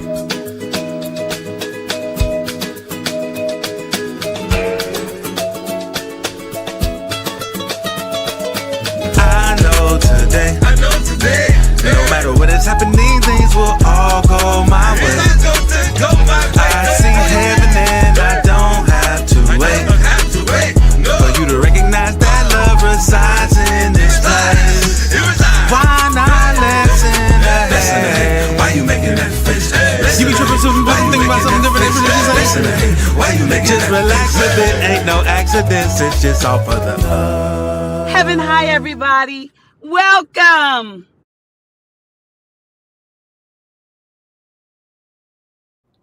I know today, no matter what is happening, things will all go my way. I see heaven and I don't have to wait for you to recognize that love resides in this place. Why not listen ahead? Why you making that face? You be tripping, think about something different. Why you making just relax with it, ain't no accidents, it's just all for the love. Heaven high, everybody. Welcome.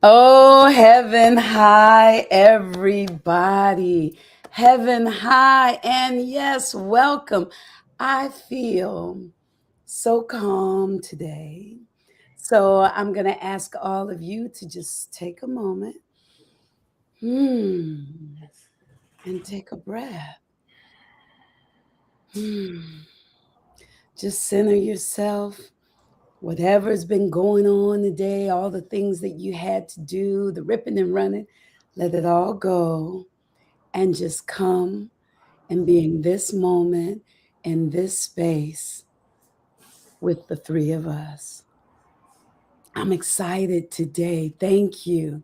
Oh, heaven high, everybody. Heaven high, and yes, welcome. I feel so calm today. So I'm going to ask all of you to just take a moment and take a breath. Just center yourself. Whatever's been going on today, all the things that you had to do, the ripping and running, let it all go and just come and be in this moment, in this space with the three of us. I'm excited today. Thank you.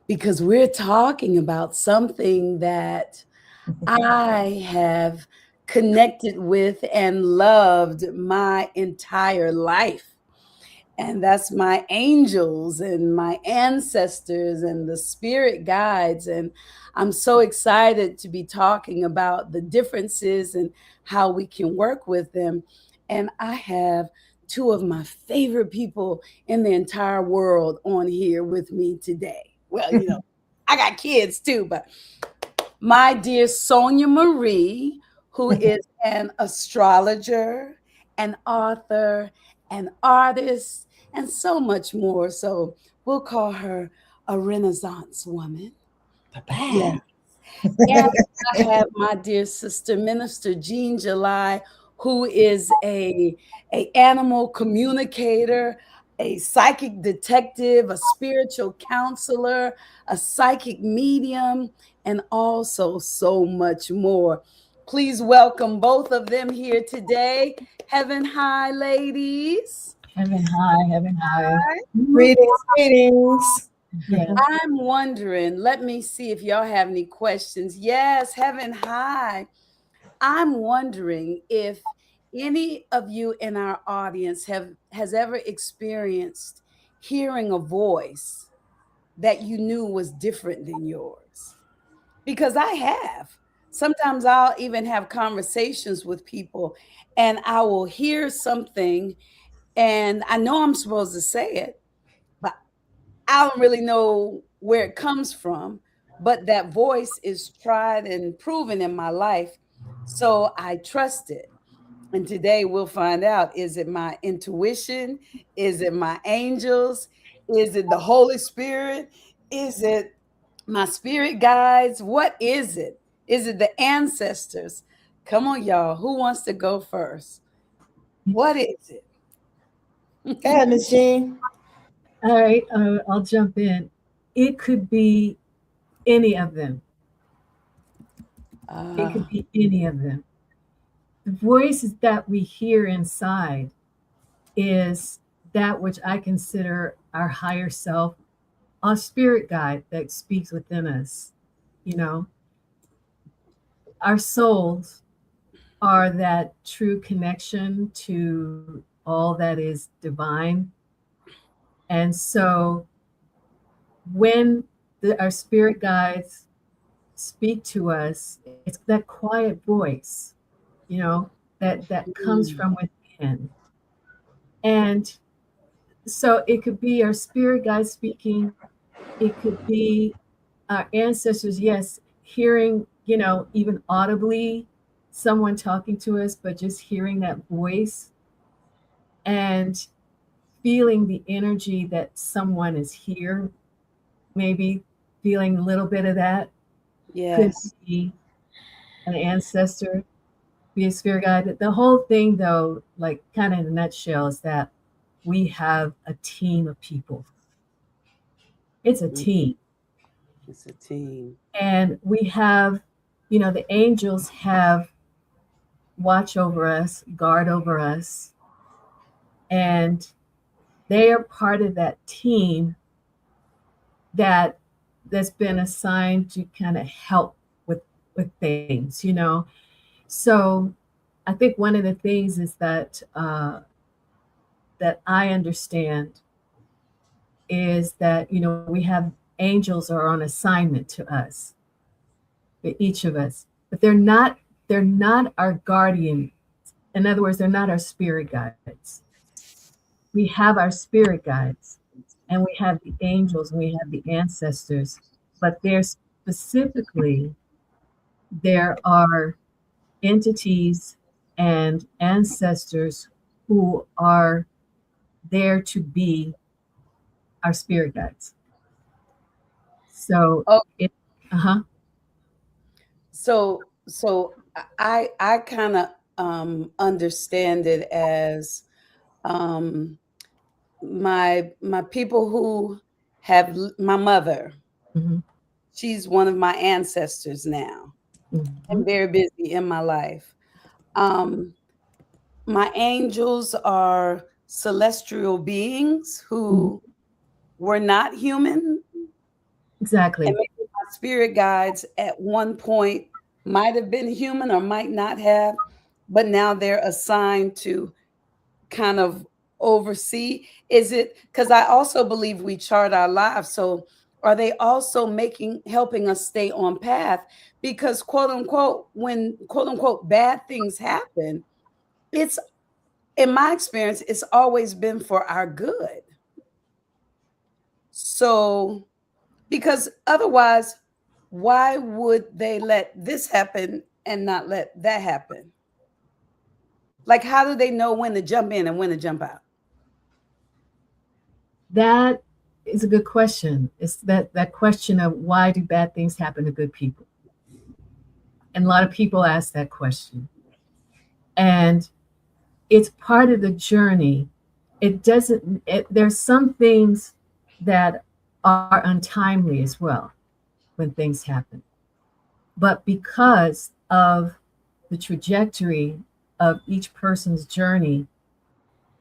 Because we're talking about something that I have connected with and loved my entire life. And that's my angels and my ancestors and the spirit guides. And I'm so excited to be talking about the differences and how we can work with them. And I have two of my favorite people in the entire world on here with me today. Well, you know, I got kids too, but my dear Sonia Marie, who is an astrologer, an author, an artist, and so much more. So we'll call her a Renaissance woman. Yeah. And I have my dear sister, Minister Jean July, who is a animal communicator, a psychic detective, a spiritual counselor, a psychic medium, and also so much more. Please welcome both of them here today. Heaven high, ladies. Heaven high, heaven high. Greetings. Yeah. I'm wondering, let me see if y'all have any questions. Yes, heaven high. I'm wondering if any of you in our audience has ever experienced hearing a voice that you knew was different than yours. Because I have. Sometimes I'll even have conversations with people and I will hear something and I know I'm supposed to say it, but I don't really know where it comes from. But that voice is tried and proven in my life. So I trust it. And today we'll find out, is it my intuition? Is it my angels? Is it the Holy Spirit? Is it my spirit guides? What is it? Is it the ancestors? Come on, y'all. Who wants to go first? What is it? Go ahead, Ms. Jean. All right, I'll jump in. It could be any of them. It could be any of them. The voices that we hear inside is that which I consider our higher self, our spirit guide that speaks within us. You know, our souls are that true connection to all that is divine. And so when our spirit guides speak to us, it's that quiet voice, you know, that comes from within. And so it could be our spirit guide speaking. It could be our ancestors, yes, hearing, you know, even audibly someone talking to us, but just hearing that voice and feeling the energy that someone is here, maybe feeling a little bit of that. Yes. Could be an ancestor, be a spirit guide. The whole thing, though, like kind of in a nutshell, is that we have a team of people It's a team. It's a team. And we have, the angels have watch over us, guard over us, and they are part of that team that's been assigned to kind of help with things. So I think one of the things is that that I understand is that we have angels are on assignment to us, for each of us, but they're not our guardian. In other words, they're not our spirit guides. We have our spirit guides, and we have the angels, and we have the ancestors, but there are entities and ancestors who are there to be our spirit guides. So, So I kind of understand it as my people who have my mother. Mm-hmm. She's one of my ancestors now. Mm-hmm. I'm very busy in my life. My angels are celestial beings who were not human. Exactly. And maybe my spirit guides at one point might have been human or might not have, but now they're assigned to kind of oversee. Is it because I also believe we chart our lives? So are they also helping us stay on path? Because quote unquote, when quote unquote bad things happen, it's in my experience, it's always been for our good. So because otherwise, why would they let this happen and not let that happen? Like, how do they know when to jump in and when to jump out? That is a good question. It's that question of why do bad things happen to good people? And a lot of people ask that question. And it's part of the journey. There's some things that are untimely as well when things happen. But because of the trajectory of each person's journey,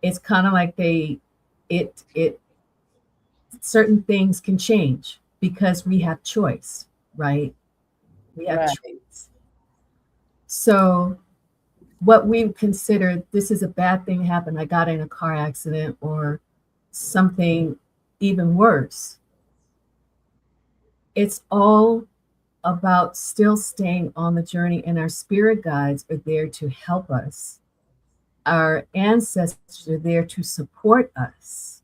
it's kind of like certain things can change because we have choice, right? We have choice. So what we consider this is a bad thing happened, I got in a car accident or something even worse. It's all about still staying on the journey, and our spirit guides are there to help us. Our ancestors are there to support us.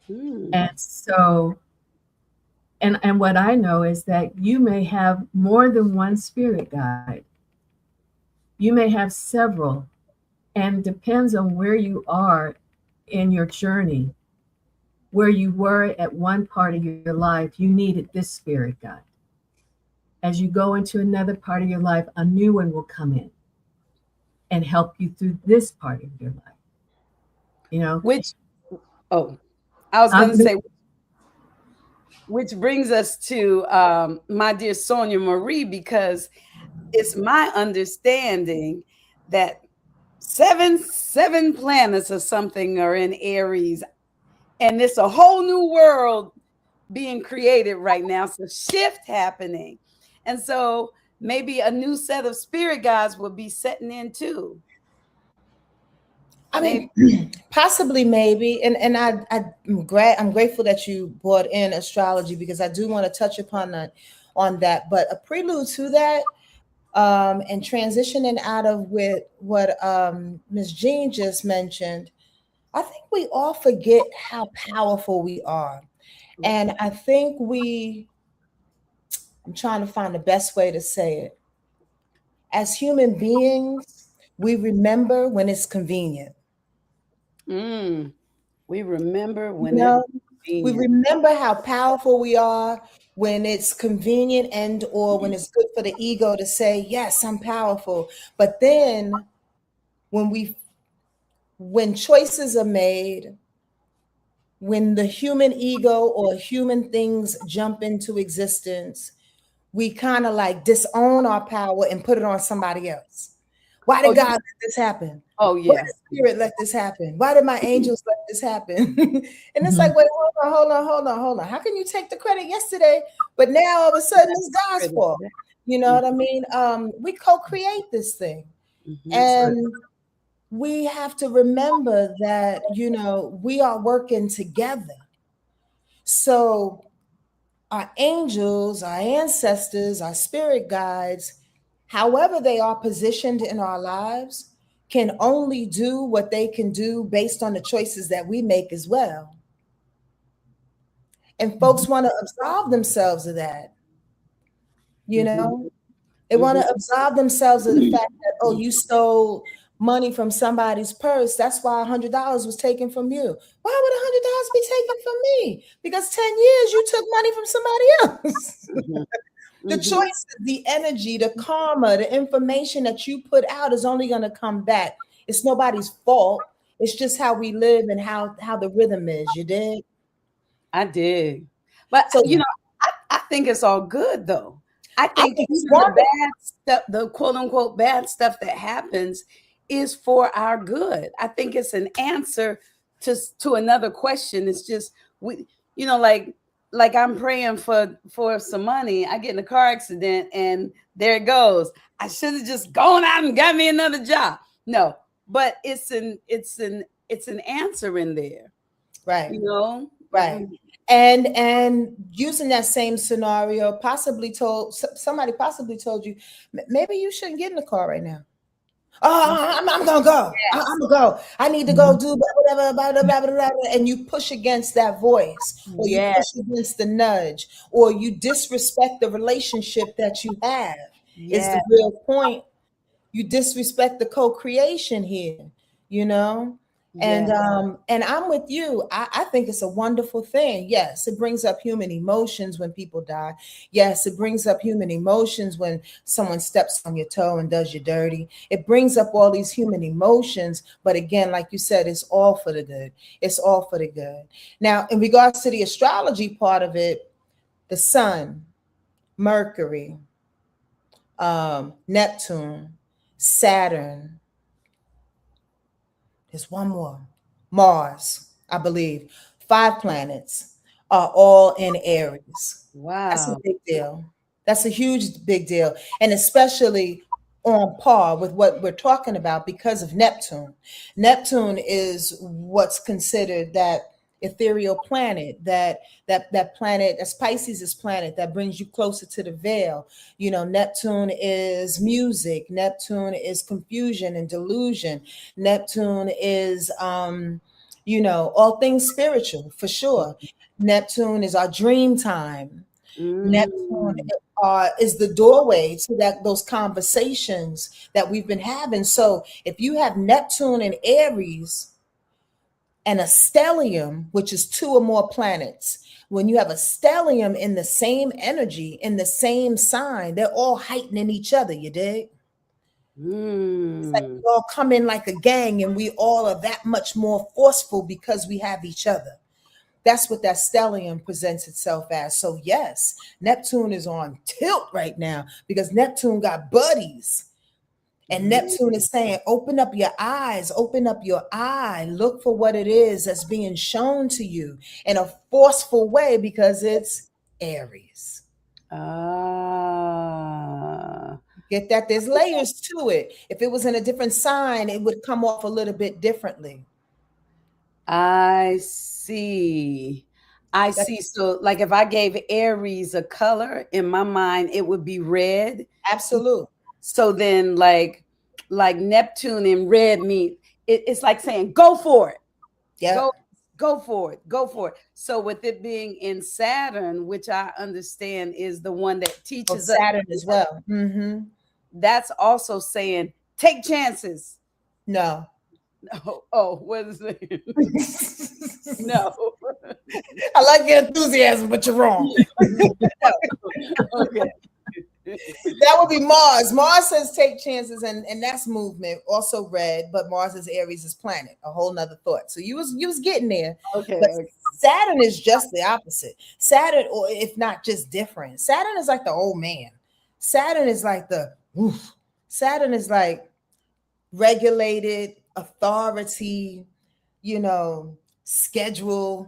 And so, and what I know is that you may have more than one spirit guide. You may have several, and depends on where you are in your journey. Where you were at one part of your life, you needed this spirit guide. As you go into another part of your life, a new one will come in and help you through this part of your life. I was going to say, which brings us to my dear Sonia Marie, because it's my understanding that seven planets or something are in Aries, and it's a whole new world being created right now. So shift happening. And so maybe a new set of spirit guides will be setting in too. I mean, possibly, maybe, and I'm grateful that you brought in astrology, because I do want to touch upon that. But a prelude to that, and transitioning out of with what Ms. Jean just mentioned, I think we all forget how powerful we are, and I think I'm trying to find the best way to say it. As human beings, we remember when it's convenient. We remember when we remember how powerful we are when it's convenient and or when it's good for the ego to say, yes, I'm powerful. But then when choices are made when the human ego or human things jump into existence, we kind of like disown our power and put it on somebody else. Why did God let this happen? Oh, Why yeah. did Spirit let this happen? Why did my angels let this happen? And it's like, wait, hold on. How can you take the credit yesterday, but now all of a sudden it's God's fault? You know what I mean? We co-create this thing. And we have to remember that, you know, we are working together. So our angels, our ancestors, our spirit guides, however they are positioned in our lives, can only do what they can do based on the choices that we make as well. And folks want to absolve themselves of that. You know, they want to absolve themselves of the fact that, oh, you stole money from somebody's purse. That's why $100 was taken from you. Why would $100 be taken from me? Because 10 years you took money from somebody else. The choices, the energy, the karma, the information that you put out is only going to come back. It's nobody's fault. It's just how we live and how the rhythm is. You dig? I dig. But so, you know, I think it's all good though. I think the bad stuff, the quote unquote bad stuff that happens is for our good. I think it's an answer to another question. It's just we, you know, like I'm praying for some money. I get in a car accident and there it goes. I should have just gone out and got me another job. No, but it's an answer in there. Right. You know? Right. And using that same scenario, somebody possibly told you, maybe you shouldn't get in the car right now. Oh, I'm gonna go. Yes. I'm gonna go. I need to go do whatever, blah, blah, blah, blah, blah, and you push against that voice, or you push against the nudge, or you disrespect the relationship that you have. Is the real point. You disrespect the co-creation here, you know. And I'm with you. I think it's a wonderful thing. Yes, it brings up human emotions when people die. Yes, it brings up human emotions when someone steps on your toe and does you dirty. It brings up all these human emotions. But again, like you said, it's all for the good. It's all for the good. Now, in regards to the astrology part of it, the sun, Mercury, Neptune, Saturn. There's one more. Mars, I believe. 5 planets are all in Aries. Wow. That's a big deal. That's a huge big deal. And especially on par with what we're talking about because of Neptune. Neptune is what's considered that ethereal planet, that planet, that's Pisces' planet that brings you closer to the veil. You know, Neptune is music. Neptune is confusion and delusion. Neptune is, you know, all things spiritual for sure. Neptune is our dream time. Neptune is the doorway to those conversations that we've been having. So if you have Neptune and Aries, and a stellium, which is 2 or more planets. When you have a stellium in the same energy, in the same sign, they're all heightening each other, you dig? It's like we all come in like a gang and we all are that much more forceful because we have each other. That's what that stellium presents itself as. So yes, Neptune is on tilt right now because Neptune got buddies. And Neptune is saying, open up your eyes, open up your eye, look for what it is that's being shown to you in a forceful way because it's Aries. Get that? There's layers to it. If it was in a different sign, it would come off a little bit differently. I see. So like if I gave Aries a color, in my mind, it would be red. Absolutely. So then like Neptune and red meet, it's like saying, go for it. Yeah. Go for it. So with it being in Saturn, which I understand is the one that teaches us Saturn as well. Mm-hmm. That's also saying, take chances. No. Oh, what is it? No. I like your enthusiasm, but you're wrong. Okay. That would be Mars. Mars says take chances, and that's movement. Also red, but Mars is Aries' planet. A whole nother thought. So you was getting there. Okay. But Saturn is just the opposite. Saturn, or if not just different. Saturn is like the old man. Saturn is like the woof. Saturn is like regulated authority, schedule.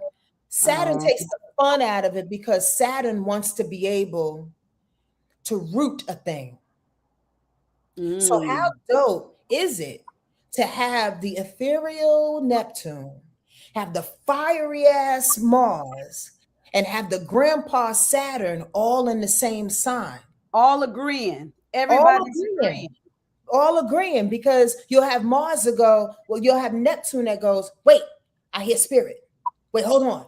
Saturn takes the fun out of it because Saturn wants to be able to root a thing. So how dope is it to have the ethereal Neptune, have the fiery ass Mars, and have the grandpa Saturn all in the same sign? All agreeing. Everybody's agreeing. All agreeing, because you'll have Mars that go, well, you'll have Neptune that goes, wait, I hear spirit. Wait, hold on.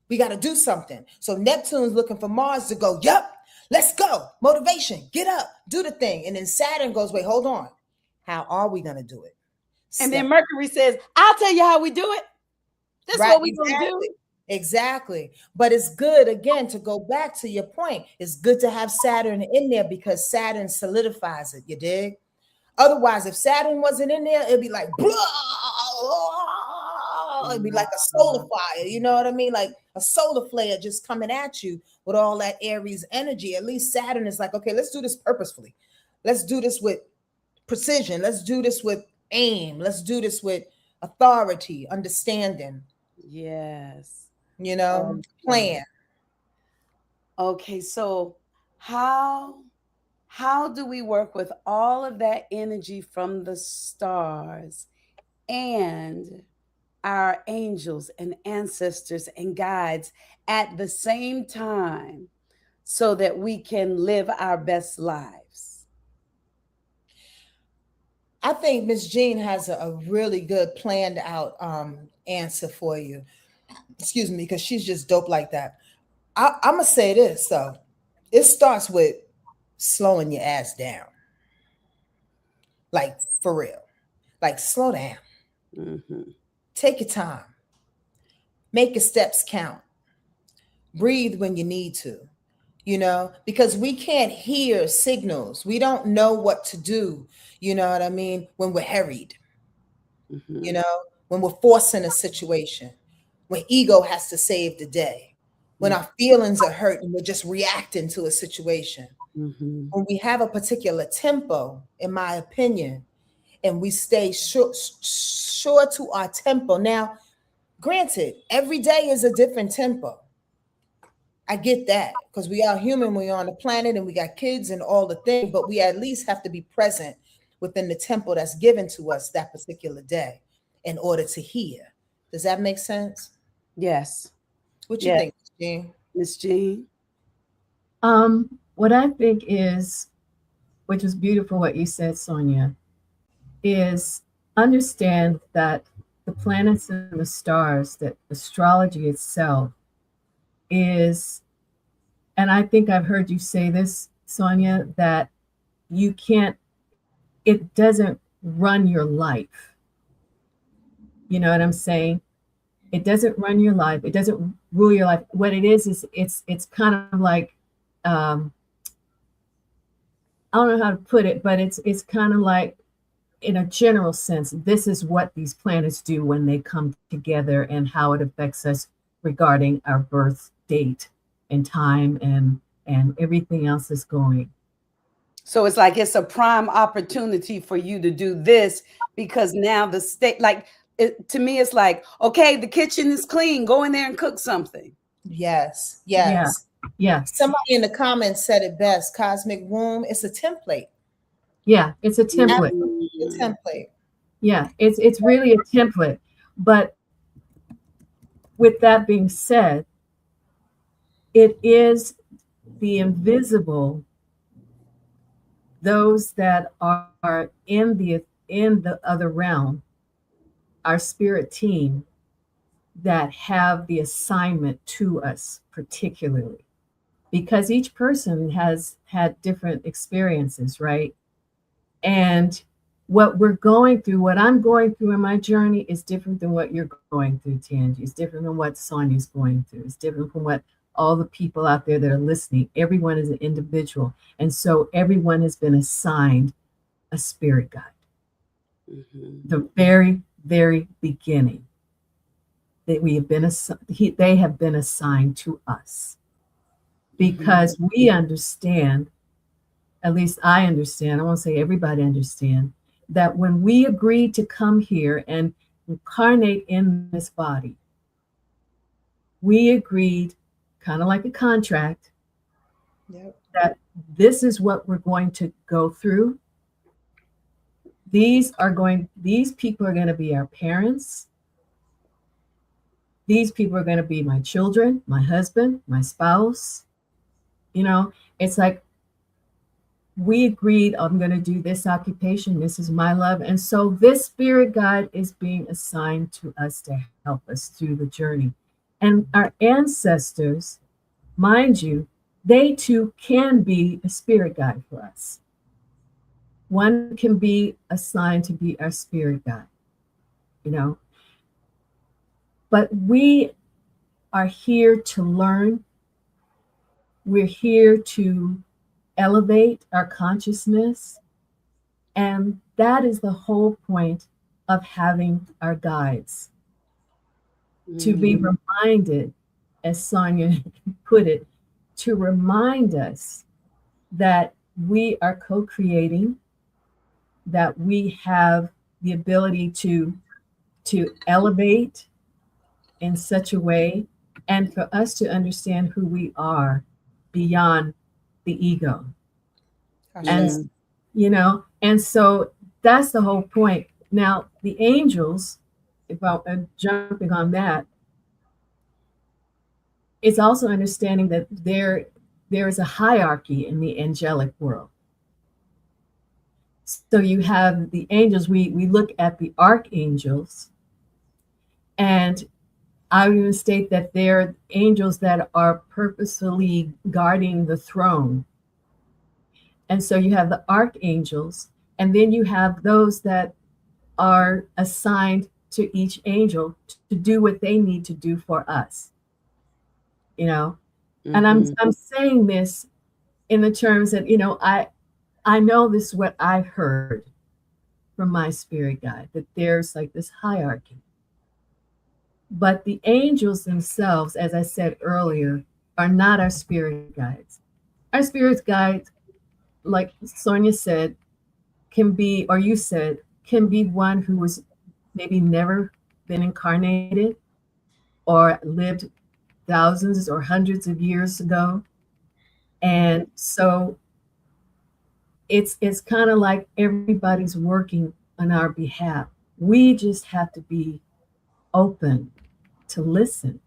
We got to do something. So Neptune's looking for Mars to go, yep, let's go. Motivation, get up, do the thing. And then Saturn goes, wait, hold on. How are we going to do it? And then Mercury says, I'll tell you how we do it. This is what we're going to do. Exactly. But it's good, again, to go back to your point. It's good to have Saturn in there because Saturn solidifies it. You dig? Otherwise, if Saturn wasn't in there, it'd be like, blah, it'd be like a solar fire. You know what I mean? Like a solar flare just coming at you with all that Aries energy. At least Saturn is like, okay, let's do this purposefully. Let's do this with precision. Let's do this with aim. Let's do this with authority, understanding. Yes. Plan. Okay, so how do we work with all of that energy from the stars and our angels and ancestors and guides at the same time so that we can live our best lives? I think Miss Jean has a really good planned out answer for you. Excuse me, because she's just dope like that. I'm going to say this, though. It starts with slowing your ass down. Like, for real. Like, slow down. Mm-hmm. Take your time. Make your steps count. Breathe when you need to, because we can't hear signals. We don't know what to do, you know what I mean, when we're harried, Mm-hmm. When we're forcing a situation, when ego has to save the day, when our feelings are hurt and we're just reacting to a situation. Mm-hmm. When we have a particular tempo, in my opinion, and we stay sure to our tempo. Now, granted, every day is a different tempo. I get that, because we are human, we're on the planet, and we got kids and all the things, but we at least have to be present within the tempo that's given to us that particular day in order to hear. Does that make sense? Yes. What you think, Jean? Miss Jean? What I think is, which is beautiful what you said, Sonia, is understand that the planets and the stars, that astrology itself is, and I think I've heard you say this, Sonia, that it doesn't run your life. You know what I'm saying? It doesn't run your life. It doesn't rule your life. What it is it's kind of like, I don't know how to put it, but it's kind of like, in a general sense, this is what these planets do when they come together and how it affects us regarding our birth date and time and everything else is going. So it's like it's a prime opportunity for you to do this, because now the state, to me, it's like, okay, the kitchen is clean. Go in there and cook something. Yes. Yeah. Somebody in the comments said it best. Cosmic womb, it's a template. Yeah, it's a template. It's a template. Yeah, it's really a template. But with that being said, it is the invisible, those that are in the other realm, our spirit team, that have the assignment to us particularly, because each person has had different experiences, right? And what we're going through, what I'm going through in my journey is different than what you're going through, Tangi. It's different than what Sonia's going through. It's different from what all the people out there that are listening. Everyone is an individual. And so everyone has been assigned a spirit guide. The very, very beginning that we have been they have been assigned to us, because we understand, at least I understand, I won't say everybody understand, that when we agreed to come here and incarnate in this body, we agreed, kind of like a contract, that this is what we're going to go through. These people are going to be our parents. These people are going to be my children, my husband, my spouse. It's like we agreed, I'm going to do this occupation. This is my love. And so this spirit guide is being assigned to us to help us through the journey. And our ancestors, mind you, they too can be a spirit guide for us. One can be assigned to be our spirit guide, But we are here to learn. We're here to elevate our consciousness. And that is the whole point of having our guides. To be reminded, as Sonia put it, to remind us that we are co-creating, that we have the ability to elevate in such a way, and for us to understand who we are beyond the ego. And and so that's the whole point. Now the angels, if I'm jumping on that, it's also understanding that there is a hierarchy in the angelic world. So you have the angels. We look at the archangels, and I would even state that they're angels that are purposefully guarding the throne. And so you have the archangels, and then you have those that are assigned to each angel to do what they need to do for us. And I'm saying this in the terms that, I know this is what I heard from my spirit guide, that there's like this hierarchy. But the angels themselves, as I said earlier, are not our spirit guides. Our spirit guides, like Sonia said, can be, or you said, can be one who was maybe never been incarnated or lived thousands or hundreds of years ago. And so it's kind of like everybody's working on our behalf. We just have to be open to listen.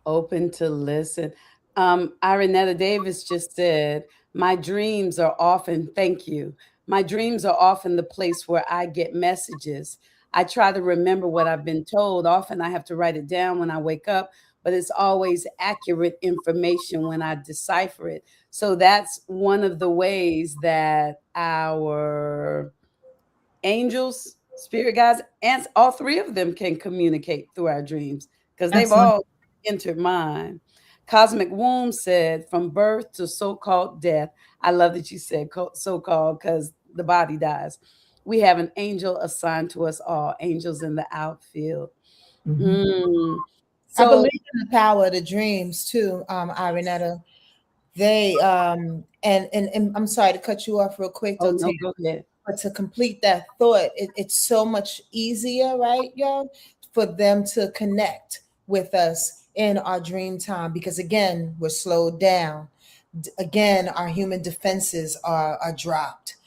Open to listen. Irenetta Davis just said, my dreams are often, thank you. My dreams are often the place where I get messages. I try to remember what I've been told. Often I have to write it down when I wake up, but it's always accurate information when I decipher it. So that's one of the ways that our angels, spirit guides, and all three of them can communicate through our dreams, because they've all entered mine. Cosmic Womb said, from birth to so-called death. I love that you said so-called, because the body dies. We have an angel assigned to us all, angels in the outfield. So, I believe in the power of the dreams too, Irenetta. They and I'm sorry to cut you off real quick. Oh, no, go ahead. But to complete that thought, it's so much easier, right, y'all, for them to connect with us in our dream time, because again, we're slowed down. Again, our human defenses are dropped.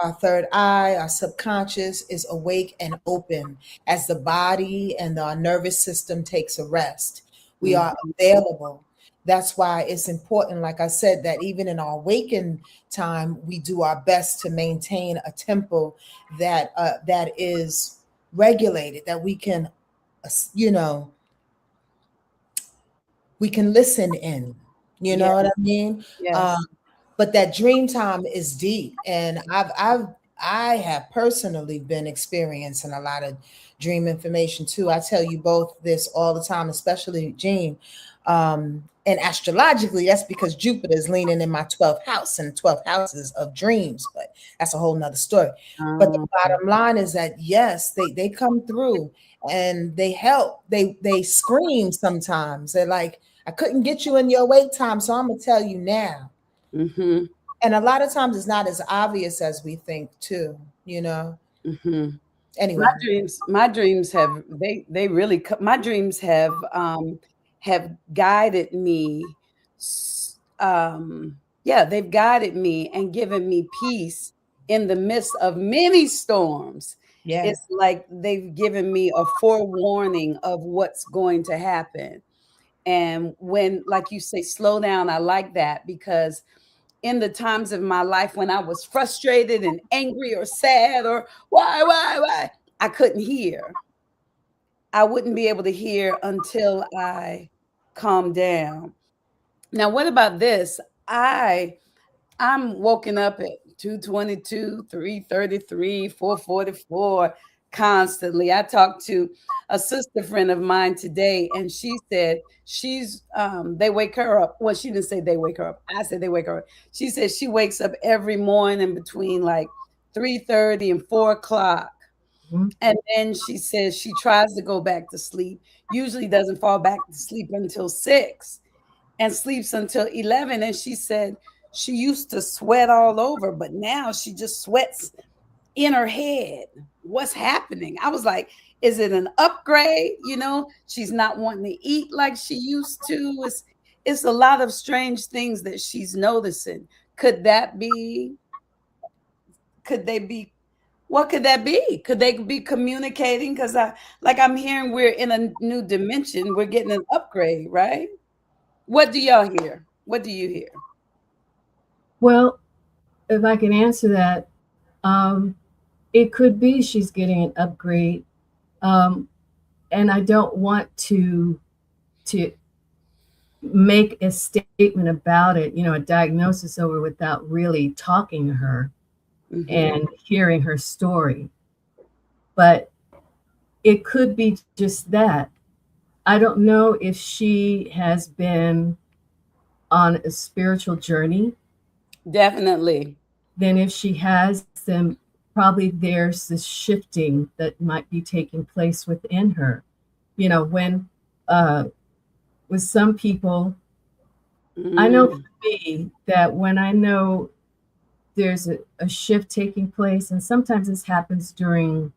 Our third eye, our subconscious is awake and open as the body and our nervous system takes a rest. We are available. That's why it's important, like I said, that even in our waking time, we do our best to maintain a tempo that that is regulated, that we can, we can listen in. You know what I mean? Yes. But that dream time is deep, and I have personally been experiencing a lot of dream information too. I tell you both this all the time, especially Jean. And astrologically, that's because Jupiter is leaning in my 12th house, and 12th houses of dreams, but that's a whole nother story. But the bottom line is that yes, they come through and they help. They scream sometimes. They're like, I couldn't get you in your wait time, so I'm gonna tell you now. Mm-hmm. And a lot of times it's not as obvious as we think too, you know. Mm-hmm. Anyway, My dreams have they really my dreams have guided me. Yeah, they've guided me and given me peace in the midst of many storms. yeah. It's like they've given me a forewarning of what's going to happen. And when, like you say, slow down, I like that, because in the times of my life when I was frustrated and angry or sad or why, I couldn't hear. I wouldn't be able to hear until I calmed down. Now, what about this? I'm woken up at 2:22, 3:33, 4:44 constantly. I talked to a sister friend of mine today, and she said they wake her up. Well, she didn't say they wake her up. I said they wake her up. She said she wakes up every morning between like 3:30 and 4 o'clock. Mhm. And then she says she tries to go back to sleep, usually doesn't fall back to sleep until 6 and sleeps until 11. And she said she used to sweat all over, but now she just sweats in her head. What's happening? I was like, is it an upgrade? You know, she's not wanting to eat like she used to. It's a lot of strange things that she's noticing. Could that be? Could they be? What could that be? Could they be communicating? Because I'm hearing we're in a new dimension. We're getting an upgrade, right? What do y'all hear? What do you hear? Well, if I can answer that, it could be she's getting an upgrade, and I don't want to make a statement about it, a diagnosis over without really talking to her and hearing her story. But it could be just that. I don't know if she has been on a spiritual journey. Definitely. Then if she has, then probably there's this shifting that might be taking place within her. When with some people, I know for me that when I know there's a shift taking place, and sometimes this happens during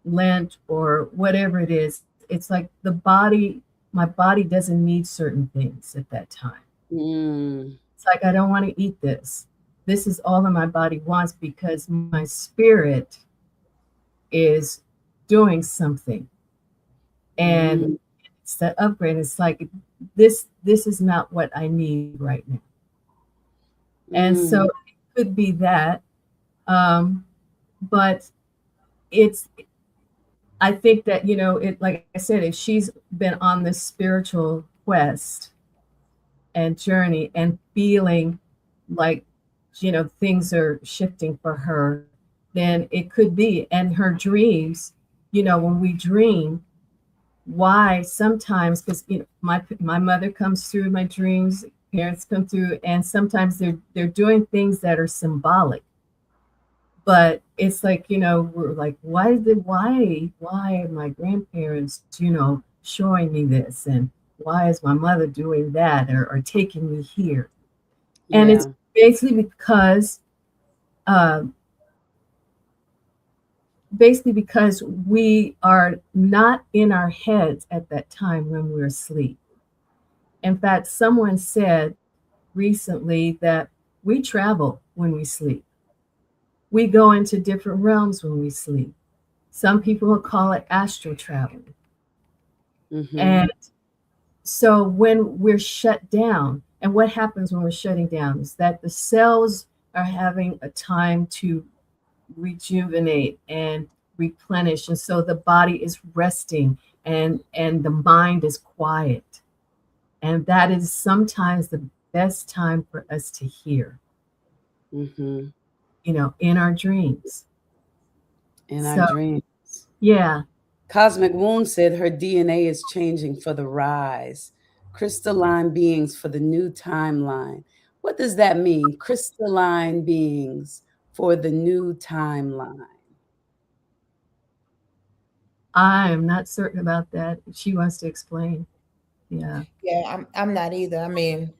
Lent or whatever it is, it's like my body doesn't need certain things at that time. It's like, I don't want to eat this. This is all that my body wants because my spirit is doing something. And it's the upgrade. It's like, this is not what I need right now. And so it could be that. But I think that, like I said, if she's been on this spiritual quest and journey and feeling like, things are shifting for her, then it could be. And her dreams, when we dream, why sometimes, because my mother comes through my dreams, parents come through, and sometimes they're doing things that are symbolic. But it's like, we're like, why are my grandparents, showing me this? And why is my mother doing that or taking me here? Yeah. And it's basically because we are not in our heads at that time when we're asleep. In fact, someone said recently that we travel when we sleep. We go into different realms when we sleep. Some people will call it astral travel. And so when we're shut down, and what happens when we're shutting down is that the cells are having a time to rejuvenate and replenish. And so the body is resting and the mind is quiet. And that is sometimes the best time for us to hear. In our dreams. Our dreams. Yeah. Cosmic Wound said her DNA is changing for the rise. Crystalline beings for the new timeline. What does that mean? Crystalline beings for the new timeline. I am not certain about that. She wants to explain. Yeah. Yeah, I'm not either. I mean,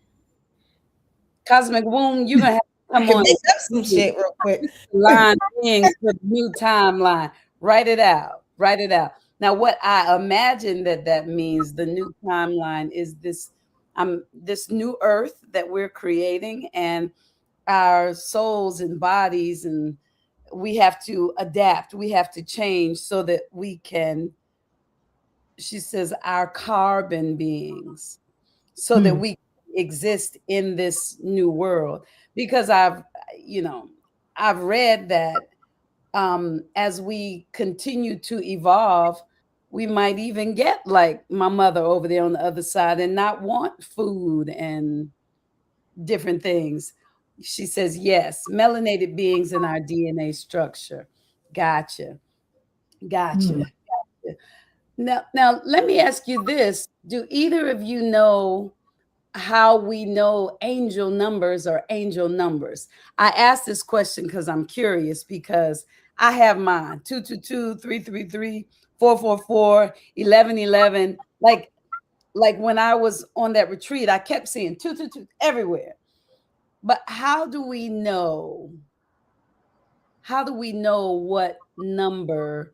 Cosmic Wound, you're gonna have to I come can on. make up some shit real quick. Line beings for the new timeline. Write it out. Write it out. Now, what I imagine that means, the new timeline, is this new earth that we're creating, and our souls and bodies, and we have to adapt. We have to change so that we can. She says our carbon beings, so that we exist in this new world. Because I've read that as we continue to evolve, we might even get like my mother over there on the other side and not want food and different things. She says, yes, melanated beings in our DNA structure. Gotcha. Gotcha. Now, let me ask you this. Do either of you know how we know angel numbers are angel numbers? I asked this question because I'm curious, because I have mine 222, 333, 444, 1111. Like when I was on that retreat, I kept seeing 222 everywhere. But how do we know? How do we know what number?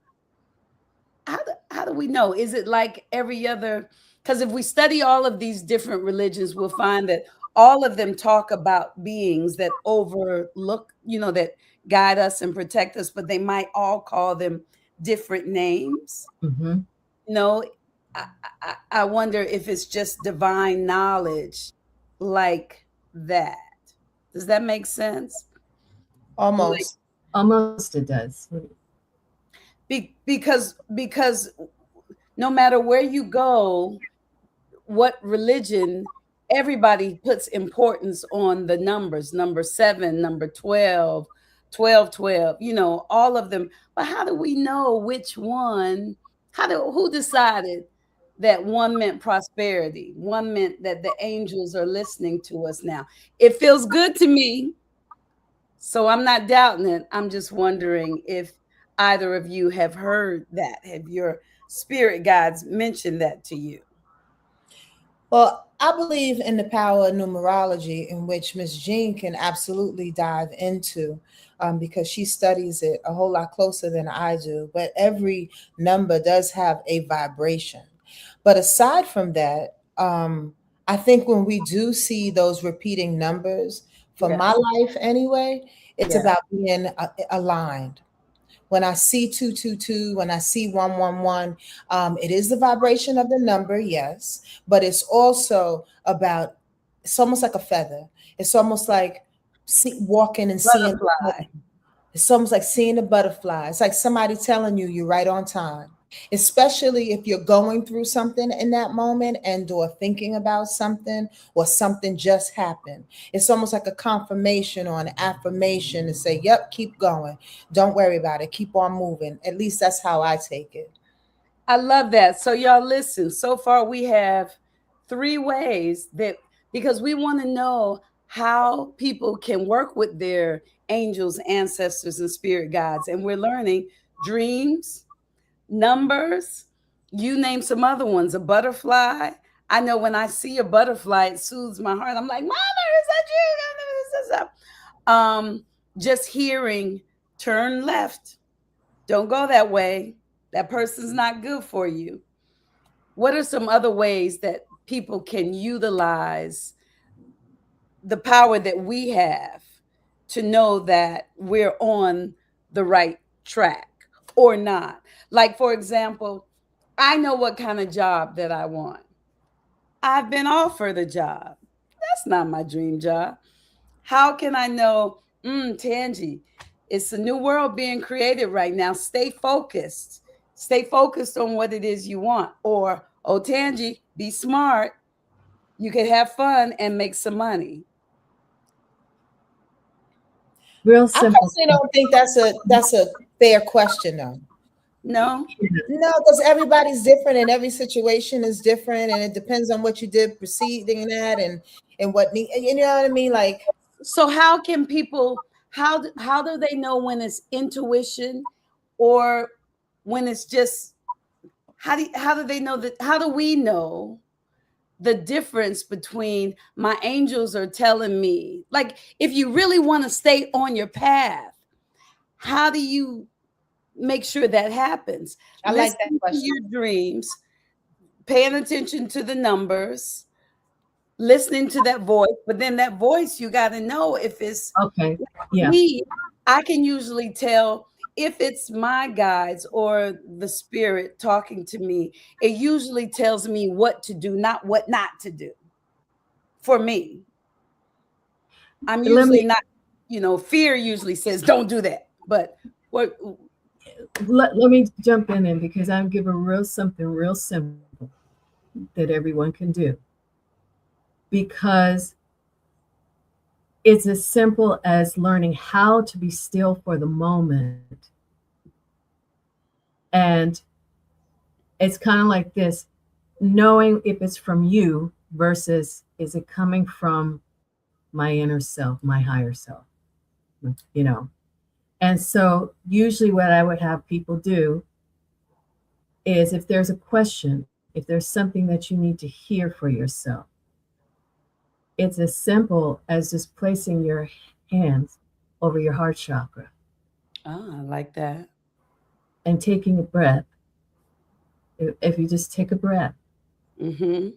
How do we know? Is it like every other? Because if we study all of these different religions, we'll find that all of them talk about beings that overlook, that guide us and protect us, but they might all call them different names. Mm-hmm. I wonder if it's just divine knowledge like that. Does that make sense? Almost. Almost it does. Because no matter where you go, what religion, everybody puts importance on the numbers, number 7, number 12, 12, 12, all of them. But how do we know which one? Who decided that one meant prosperity? One meant that the angels are listening to us now. It feels good to me, so I'm not doubting it. I'm just wondering if either of you have heard that. Have your spirit guides mentioned that to you? Well, I believe in the power of numerology, in which Miss Jean can absolutely dive into, because she studies it a whole lot closer than I do. But every number does have a vibration. But aside from that, I think when we do see those repeating numbers, for my life anyway, it's about being aligned. When I see 222, when I see 111, it is the vibration of the number, yes, but it's also about, it's almost like a feather. It's almost like walking and seeing. It's almost like seeing a butterfly. It's like somebody telling you you're right on time, especially if you're going through something in that moment and or thinking about something, or something just happened. It's almost like a confirmation or an affirmation to say, yep, keep going. Don't worry about it. Keep on moving. At least that's how I take it. I love that. So y'all listen, so far we have 3 ways that, because we want to know how people can work with their angels, ancestors, and spirit guides. And we're learning dreams, numbers, you name some other ones, a butterfly. I know when I see a butterfly, it soothes my heart. I'm like, Mother, is that you? Just hearing, turn left. Don't go that way. That person's not good for you. What are some other ways that people can utilize the power that we have to know that we're on the right track or not? Like, for example, I know what kind of job that I want. I've been offered a job. That's not my dream job. How can I know, Tangi, it's a new world being created right now. Stay focused. Stay focused on what it is you want. Or, oh, Tangi, be smart. You can have fun and make some money. Real simple. I personally don't think that's a fair question, though. No. No, because everybody's different and every situation is different, and it depends on what you did preceding that and what need, you know what I mean? Like, So how can people how do they know when it's intuition or when it's just how do they know that how do we know the difference between my angels are telling me like if you really want to stay on your path, how do you make sure that happens? I like that Listening to question. your dreams, paying attention to the numbers, listening to that voice, but then that voice you got to know if it's Okay. Yeah. me. I can usually tell if it's my guides or the spirit talking to me. It usually tells me what to do, not what not to do. For me, I'm Let usually me not, fear usually says don't do that. But what let me jump in because I'll give something real simple that everyone can do. Because it's as simple as learning how to be still for the moment. And it's kind of like this, knowing if it's from you versus is it coming from my inner self, my higher self, you know. And so usually what I would have people do is if there's a question, if there's something that you need to hear for yourself, it's as simple as just placing your hands over your heart chakra I like that. and taking a breath. If you just take a breath, Mm-hmm.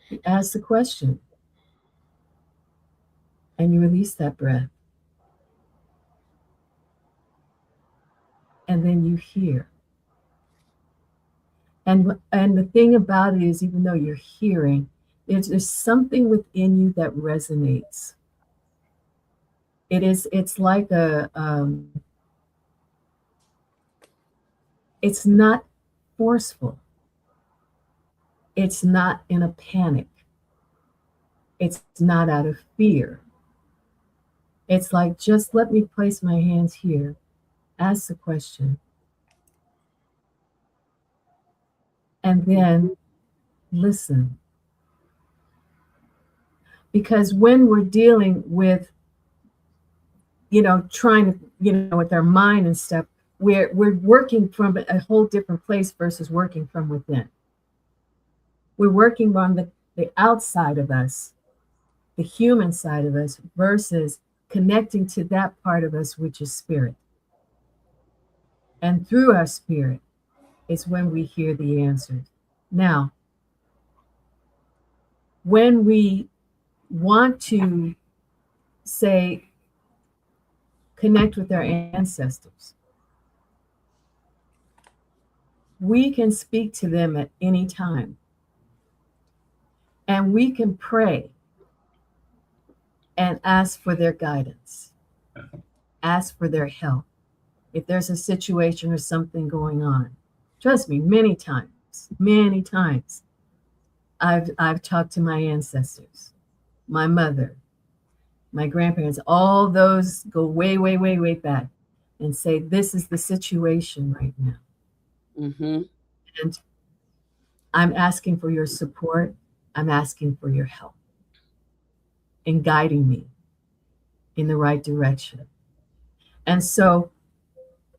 you ask the question and you release that breath. And then you hear. And the thing about it is, even though you're hearing, there's something within you that resonates. It's like it's not forceful. It's not in a panic. It's not out of fear. It's like, just let me place my hands here, ask the question, and then listen. Because when we're dealing with, trying to, with our mind and stuff, we're working from a whole different place versus working from within. We're working on the outside of us, the human side of us, versus connecting to that part of us, which is spirit. And through our spirit is when we hear the answers. Now, when we want to, say, connect with our ancestors, we can speak to them at any time. And we can pray and ask for their guidance, ask for their help. If there's a situation or something going on, trust me, many times, I've talked to my ancestors, my mother, my grandparents, all those go way, way, way, way back, and say, this is the situation right now. Mm-hmm. And I'm asking for your support. I'm asking for your help in guiding me in the right direction. And so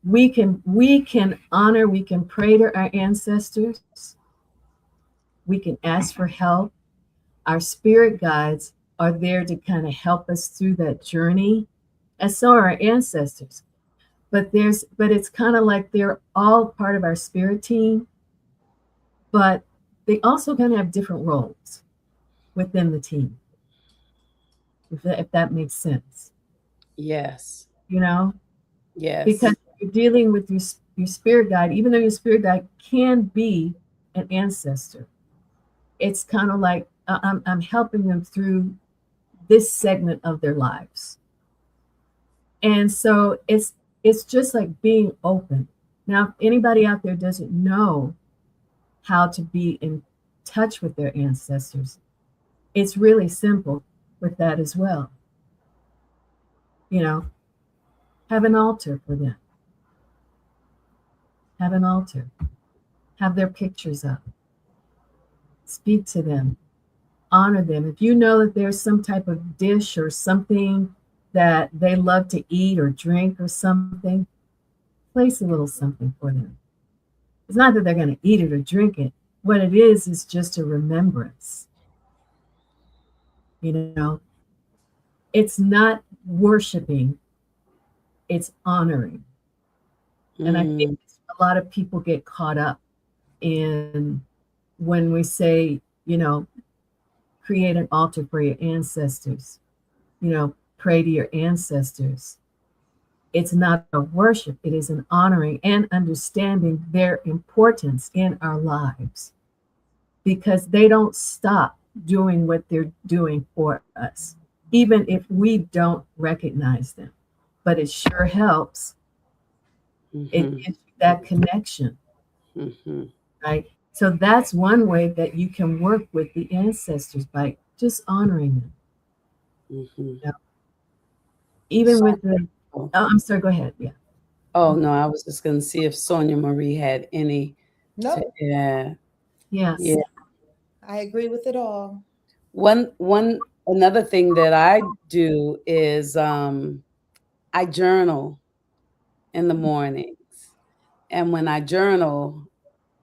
we can honor, we can pray to our ancestors. We can ask for help. Our spirit guides are there to kind of help us through that journey, and so are our ancestors. But it's kind of like they're all part of our spirit team, but they also kind of have different roles within the team, if that makes sense. Yes. Yes. Because you're dealing with your spirit guide, even though your spirit guide can be an ancestor, it's kind of like I'm helping them through this segment of their lives. And so it's just like being open. Now, if anybody out there doesn't know how to be in touch with their ancestors, it's really simple with that as well. Have an altar for them. Have an altar. Have their pictures up. Speak to them. Honor them. If you know that there's some type of dish or something that they love to eat or drink or something, place a little something for them. It's not that they're going to eat it or drink it. What it is just a remembrance. You know, it's not worshiping, it's honoring. And I think a lot of people get caught up in when we say, you know, create an altar for your ancestors, you know, pray to your ancestors. It's not a worship, it is an honoring and understanding their importance in our lives, because they don't stop doing what they're doing for us, even if we don't recognize them. But it sure helps. It gives you that connection, right? So that's one way that you can work with the ancestors, by just honoring them. You know? Even with the, oh, I'm sorry, go ahead. Yeah. Oh, no, I was just going to see if Sonia Marie had any. No. Yeah. Yes. Yeah. I agree with it all. Another thing that I do is I journal in the mornings. And when I journal,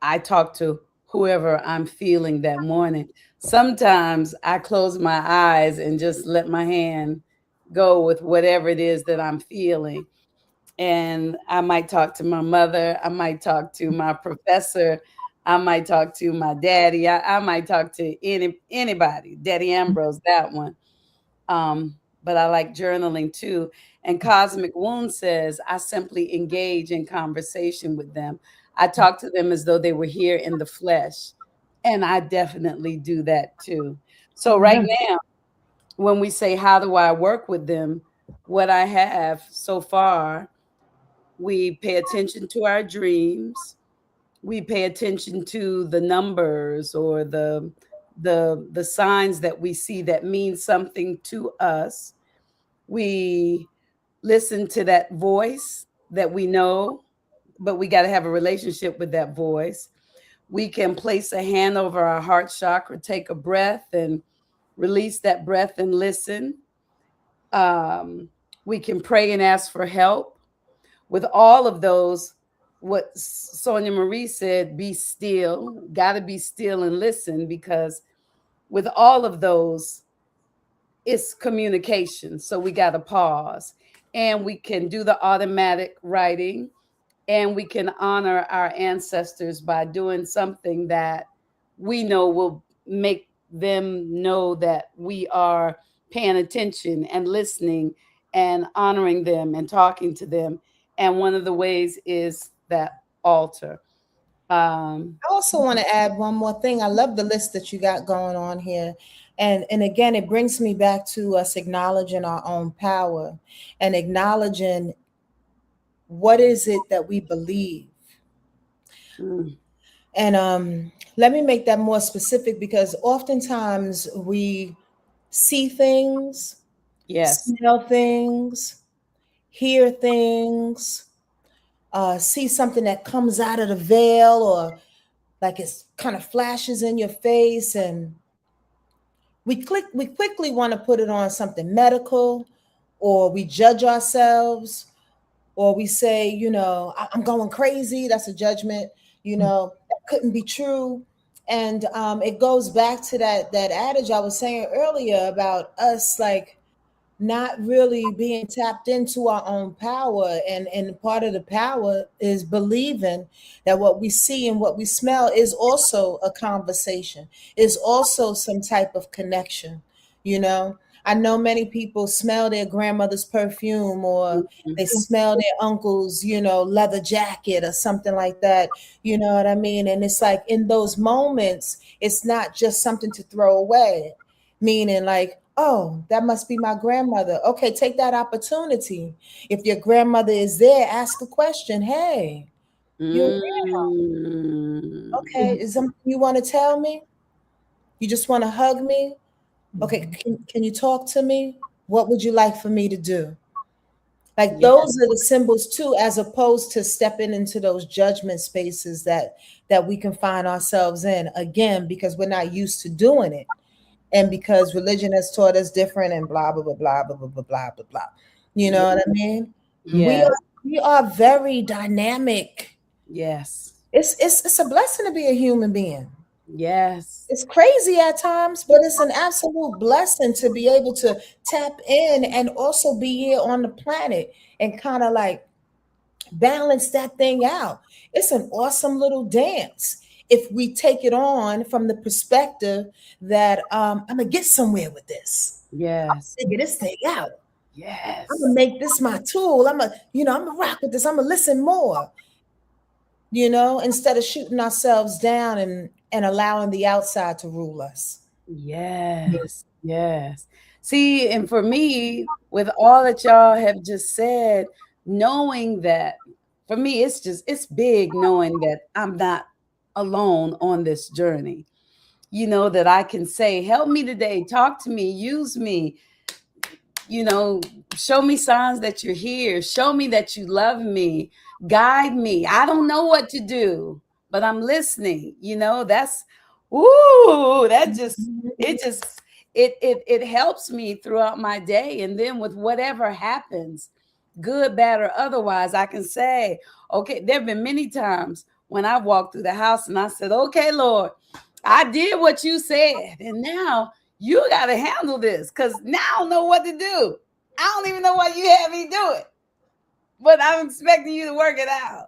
I talk to whoever I'm feeling that morning. Sometimes I close my eyes and just let my hand go with whatever it is that I'm feeling. And I might talk to my mother. I might talk to my professor. I might talk to my daddy. I might talk to anybody. Daddy Ambrose, that one. But I like journaling too. And Cosmic Wound says, I simply engage in conversation with them. I talk to them as though they were here in the flesh. And I definitely do that too. So right now, when we say, how do I work with them? What I have so far, we pay attention to our dreams. We pay attention to the numbers or the signs that we see that mean something to us. We listen to that voice that we know, but we got to have a relationship with that voice. We can place a hand over our heart chakra, take a breath and release that breath and listen. We can pray and ask for help. With all of those, what Sonia Marie said, be still, got to be still and listen, because with all of those, it's communication. So we got to pause, and we can do the automatic writing, and we can honor our ancestors by doing something that we know will make them know that we are paying attention and listening and honoring them and talking to them. And one of the ways is that altar. I also want to add one more thing. I love the list that you got going on here. And again, it brings me back to us acknowledging our own power and acknowledging what is it that we believe. And let me make that more specific, because oftentimes we see things, smell things, hear things, see something that comes out of the veil, or like it's kind of flashes in your face, and we quickly want to put it on something medical, or we judge ourselves, or we say, you know, I'm going crazy. That's a judgment. You know, that couldn't be true. And it goes back to that adage I was saying earlier about us, like, not really being tapped into our own power. And part of the power is believing that what we see and what we smell is also a conversation, is also some type of connection. You know, I know many people smell their grandmother's perfume, or they smell their uncle's, you know, leather jacket or something like that. You know what I mean? And it's like, in those moments, it's not just something to throw away, meaning like, oh, that must be my grandmother. Okay, take that opportunity. If your grandmother is there, ask a question. Hey, you're around. Okay, is something you want to tell me? You just want to hug me? Okay, can you talk to me? What would you like for me to do? Like Yes. those are the symbols too, as opposed to stepping into those judgment spaces that we can find ourselves in again because we're not used to doing it, and because religion has taught us different, and blah blah blah blah blah blah blah blah blah blah. You know what I mean? We Yes. are very dynamic. Yes. It's a blessing to be a human being. Yes. It's crazy at times, but it's an absolute blessing to be able to tap in and also be here on the planet and kind of like balance that thing out. It's an awesome little dance if we take it on from the perspective that I'm gonna get somewhere with this. Yes. Figure this thing out. Yes. I'm gonna make this my tool. I'm gonna rock with this. I'm gonna listen more. Instead of shooting ourselves down and allowing the outside to rule us. Yes. Yes. See, and for me, with all that y'all have just said, knowing that for me, it's big knowing that I'm not alone on this journey. That I can say, help me today, talk to me, use me, show me signs that you're here, show me that you love me, guide me. I don't know what to do, but I'm listening. That's that it helps me throughout my day. And then with whatever happens, good, bad, or otherwise, I can say, okay, there have been many times when I walked through the house and I said, okay, Lord, I did what you said, and now you got to handle this because now I don't know what to do. I don't even know why you had me do it, but I'm expecting you to work it out.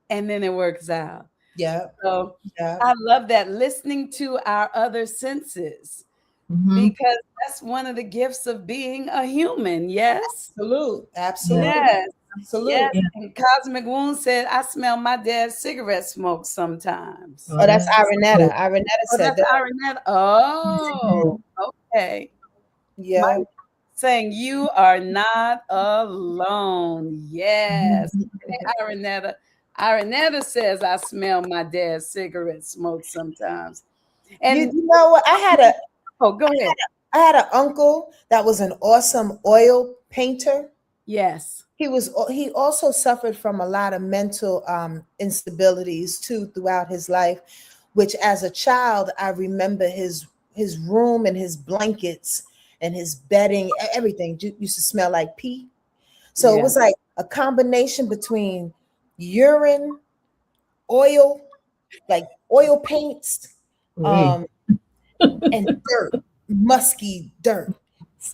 And then it works out. Yeah. So Yeah. I love that, listening to our other senses, because that's one of the gifts of being a human. Yes. Absolutely. Yes. Absolutely. Yes. And Cosmic Wound said, I smell my dad's cigarette smoke sometimes. Oh, that's Aranetta. Aranetta Oh, said that's that. Aranetta. Oh, okay. Yeah. Saying you are not alone. Yes. Aranetta. Aranetta says, I smell my dad's cigarette smoke sometimes. And you know what? go ahead. I had an uncle that was an awesome oil painter. Yes. He also suffered from a lot of mental instabilities too throughout his life, which as a child I remember his room and his blankets and his bedding, everything used to smell like pee. So it was like a combination between urine, oil, like oil paints, and dirt, musky dirt.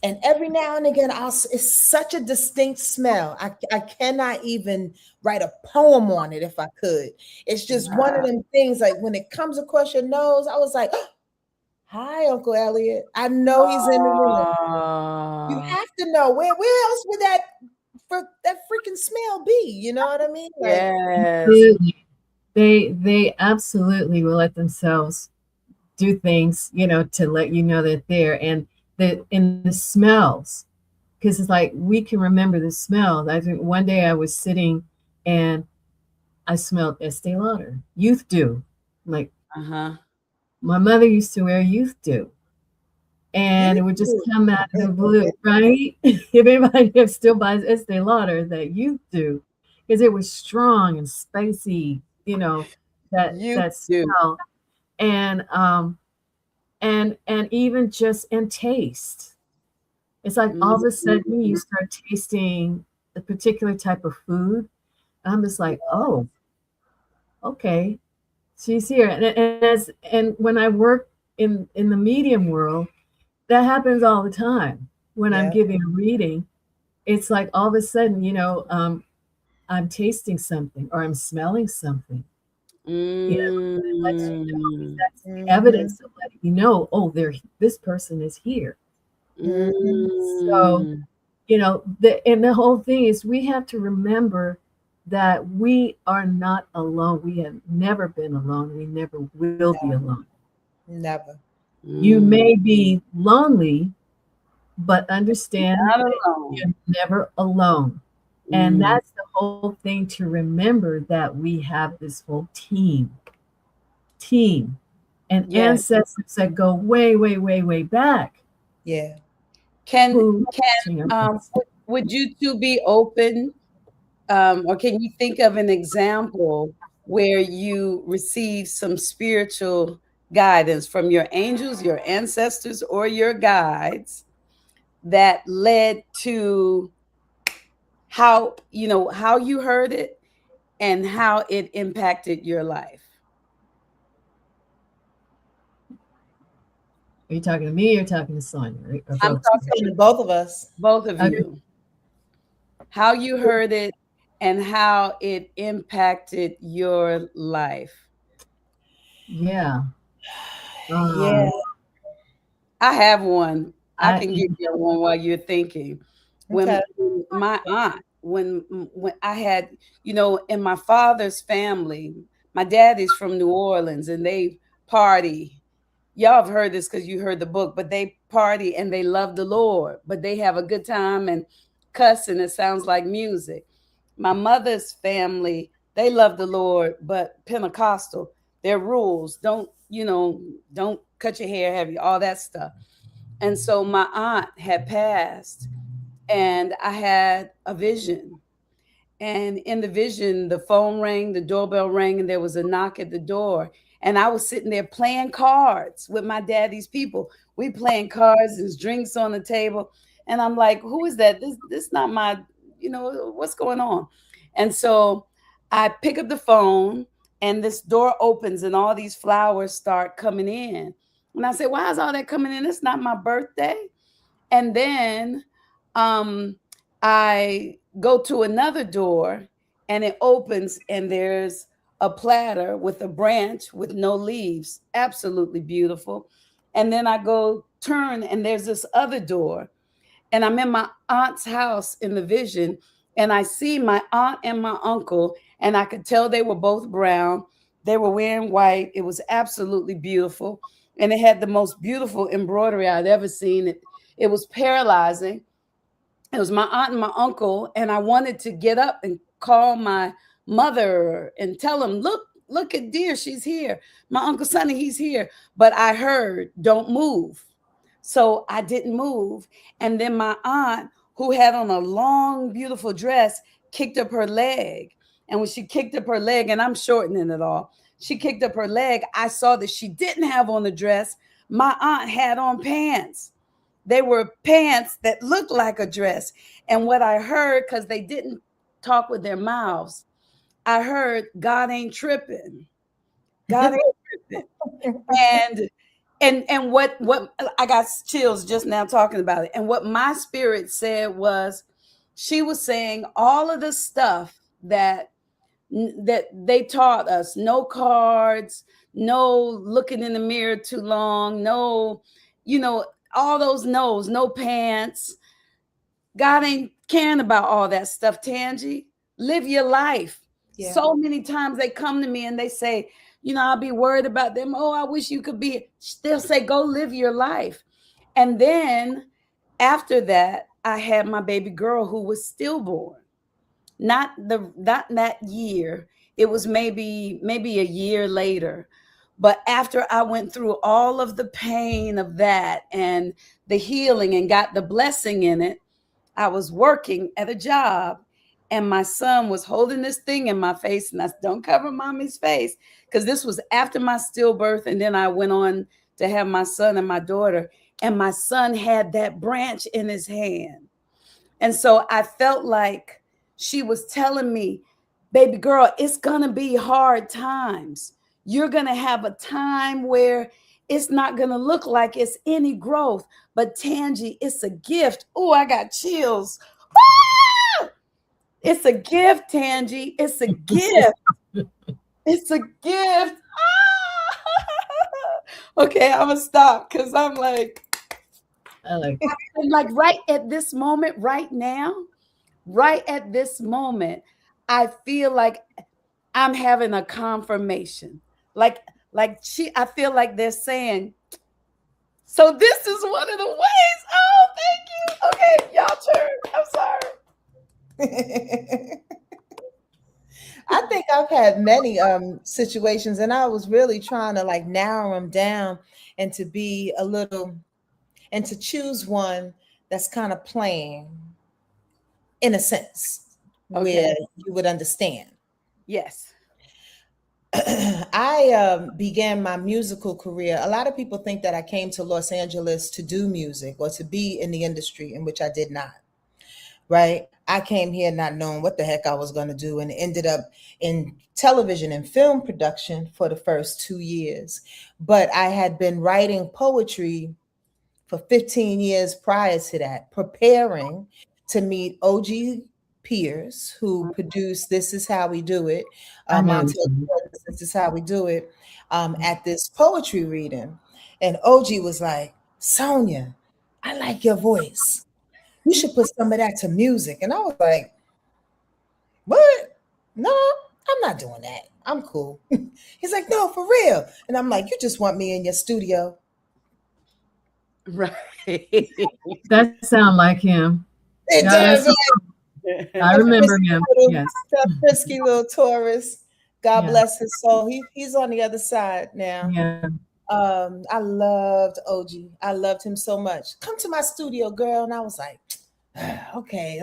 And every now and again, it's such a distinct smell. I cannot even write a poem on it if I could. It's just one of them things, like when it comes across your nose, I was like, hi, Uncle Elliot. I know he's in the room. You have to know where else would that freaking smell be? You know what I mean? Like, yes. They absolutely will let themselves do things, to let you know that they're and the smells, because it's like we can remember the smells. I think one day I was sitting and I smelled Estee Lauder, Youth Dew. Like, my mother used to wear Youth Dew, and it would just come out of the blue, right? If anybody still buys Estee Lauder, that Youth Dew, because it was strong and spicy, that smell, and even just in taste. It's like all of a sudden you start tasting a particular type of food. I'm just like, oh, okay, she's here. And when I work in the medium world, that happens all the time. When I'm giving a reading, it's like all of a sudden, I'm tasting something or I'm smelling something. It lets you know, that's evidence of letting you know, oh, this person is here. So, the whole thing is we have to remember that we are not alone. We have never been alone. We never will be alone. Never. You may be lonely, but understand that you're never alone. And that's the whole thing, to remember that we have this whole team and ancestors that go way, way, way, way back. Yeah. would you two be open, or can you think of an example where you received some spiritual guidance from your angels, your ancestors, or your guides that led to how you heard it and how it impacted your life? Are you talking to me or talking to Sonia? Or I'm both? talking To both of us. both of Okay. you. How you heard it and how it impacted your life. Yeah. Yeah. I have one. I I can give you one while you're thinking. Okay. When my aunt, when I had, in my father's family, my dad is from New Orleans and they party. Y'all have heard this because you heard the book, but they party and they love the Lord, but they have a good time and cuss and it sounds like music. My mother's family, they love the Lord, but Pentecostal, their rules don't cut your hair, have you, all that stuff. And so my aunt had passed and I had a vision. And in the vision, the phone rang, the doorbell rang, and there was a knock at the door. And I was sitting there playing cards with my daddy's people. We playing cards, there's drinks on the table. And I'm like, who is that? This not my, what's going on? And so I pick up the phone and this door opens and all these flowers start coming in. And I said, why is all that coming in? It's not my birthday. And then I go to another door and it opens and there's a platter with a branch with no leaves. Absolutely beautiful. And then I go turn and there's this other door and I'm in my aunt's house in the vision and I see my aunt and my uncle and I could tell they were both brown. They were wearing white. It was absolutely beautiful. And it had the most beautiful embroidery I'd ever seen. It was paralyzing. It was my aunt and my uncle, and I wanted to get up and call my mother and tell them, look at dear, she's here. My Uncle Sonny, he's here. But I heard, don't move. So I didn't move. And then my aunt, who had on a long, beautiful dress, kicked up her leg. And when she kicked up her leg, and I'm shortening it all, she kicked up her leg, I saw that she didn't have on the dress. My aunt had on pants. They were pants that looked like a dress. And what I heard, because they didn't talk with their mouths, I heard, God ain't tripping. God ain't tripping. And what I got chills just now talking about it. And what my spirit said was, she was saying all of the stuff that they taught us, no cards, no looking in the mirror too long, no, all those no's, no pants. God ain't caring about all that stuff, Tangi. Live your life. Yeah. So many times they come to me and they say, I'll be worried about them. Oh, I wish you could be. They'll say, go live your life. And then after that, I had my baby girl who was stillborn. Not that year. It was maybe a year later. But after I went through all of the pain of that and the healing and got the blessing in it, I was working at a job and my son was holding this thing in my face. And I said, don't cover mommy's face, because this was after my stillbirth. And then I went on to have my son and my daughter. And my son had that branch in his hand. And so I felt like she was telling me, baby girl, it's going to be hard times. You're going to have a time where it's not going to look like it's any growth. But Tangi, it's a gift. Oh, I got chills. Ah! It's a gift, Tangi. It's a gift. It's a gift. Ah! Okay, I'm going to stop because I'm like, right at this moment, right now, right at this moment, I feel like I'm having a confirmation. I feel like they're saying, so this is one of the ways. Oh, thank you. Okay, y'all turn. I'm sorry. I think I've had many situations, and I was really trying to narrow them down and to be a little, and to choose one that's kind of plain. in a sense where you would understand. Yes. I began my musical career. A lot of people think that I came to Los Angeles to do music or to be in the industry, in which I did not. Right? I came here not knowing what the heck I was going to do, and ended up in television and film production for the first 2 years. But I had been writing poetry for 15 years prior to that, preparing to meet OG Pierce, who produced This Is How We Do It, Montel Jordan's This Is How We Do It, at this poetry reading. And OG was like, Sonia, I like your voice. You should put some of that to music. And I was like, what? No, I'm not doing that. I'm cool. He's like, no, for real. And I'm like, you just want me in your studio. Right. That sound like him. It Yeah, does. I remember him. Yes. That frisky little Taurus. God Yeah. bless his soul. He's on the other side now. Yeah. I loved OG. I loved him so much. Come to my studio, girl. And I was like, okay.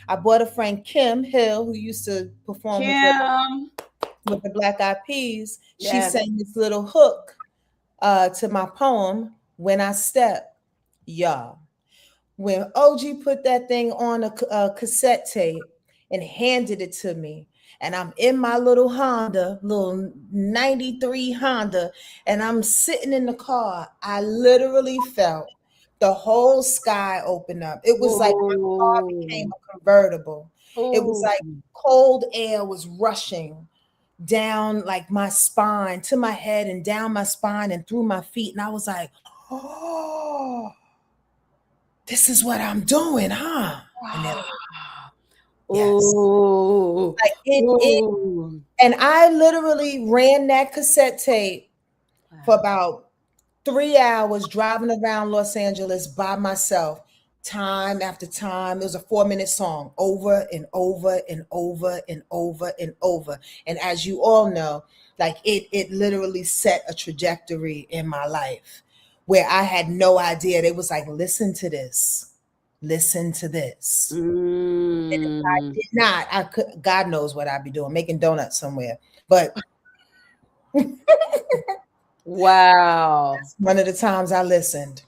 I bought a friend, Kim Hill, who used to perform with the Black Eyed Peas. Yes. She sang this little hook to my poem, When I Step. Y'all, when OG put that thing on a cassette tape and handed it to me, and I'm in my little Honda, little 93 Honda, and I'm sitting in the car, I literally felt the whole sky open up. It was like my car became a convertible. It was like cold air was rushing down like my spine to my head and down my spine and through my feet. And I was like, oh, this is what I'm doing, huh? And then, Oh, like and I literally ran that cassette tape for about 3 hours driving around Los Angeles by myself, time after time. It was a 4-minute song, over and over and over and over and over. And as you all know, like it literally set a trajectory in my life where I had no idea. They was like, listen to this. Listen to this. And if I did not, I could, God knows what I'd be doing, making donuts somewhere. But wow. that's one of the times I listened.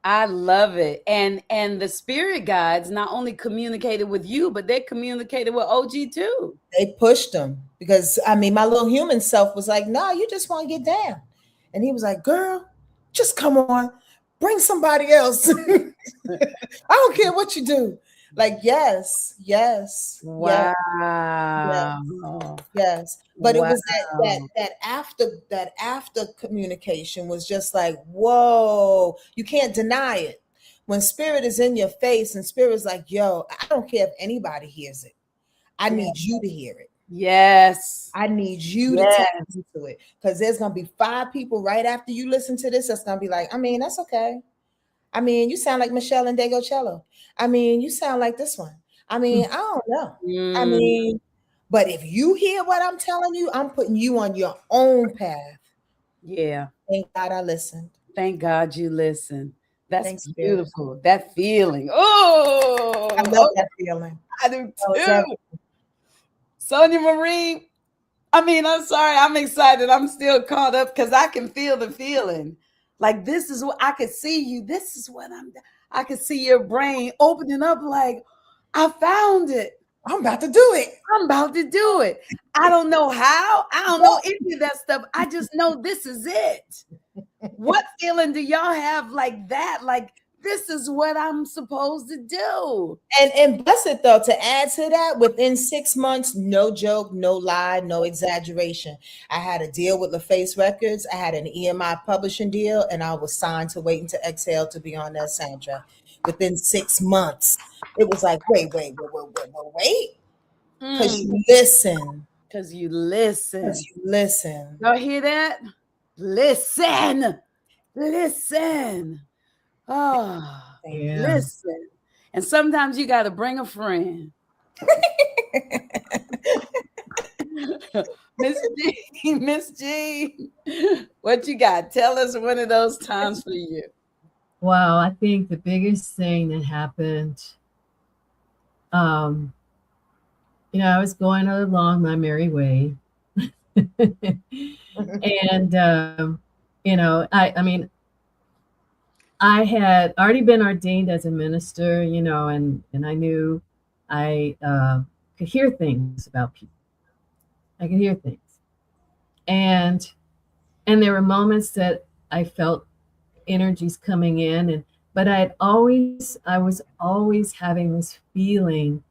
I love it. And the spirit guides not only communicated with you, but they communicated with OG too. They pushed him because I mean, my little human self was like, no, you just want to get down. And he was like, girl, just come on, bring somebody else. I don't care what you do. Like, yes. Wow. Yes. But it was that after communication was just like, whoa, you can't deny it. When spirit is in your face and spirit's like, yo, I don't care if anybody hears it. I need you to hear it. Yes. I need you to tap into it. Because there's going to be 5 people right after you listen to this that's going to be like, I mean, that's okay. I mean, you sound like Michelle Ndegeocello. I mean, you sound like this one. I mean, I don't know. I mean, but if you hear what I'm telling you, I'm putting you on your own path. Yeah. Thank God I listened. Thank God you listened. That's Thanks, beautiful. Spirit. That feeling. Oh, I love that feeling. I do too. Sonia Marie, I mean, I'm sorry. I'm excited. I'm still caught up because I can feel the feeling. Like, this is what I could see you. This is what I could see your brain opening up like, I found it. I'm about to do it. I'm about to do it. I don't know how. I don't know any of that stuff. I just know this is it. What feeling do y'all have like that? Like, this is what I'm supposed to do. And bless it though, to add to that, within 6 months, no joke, no lie, no exaggeration, I had a deal with LaFace Records. I had an EMI publishing deal, and I was signed to Waiting to Exhale to be on that soundtrack. Within 6 months, it was like, wait. Because you listen. Because you listen. Y'all hear that? Listen. Oh, yeah. Listen. And sometimes you got to bring a friend. Miss G, what you got? Tell us one of those times for you. Wow, I think the biggest thing that happened um, I was going along my merry way. And, I mean, I had already been ordained as a minister, and I knew I could hear things about people. I could hear things. And there were moments that I felt energies coming in, but I was always having this feeling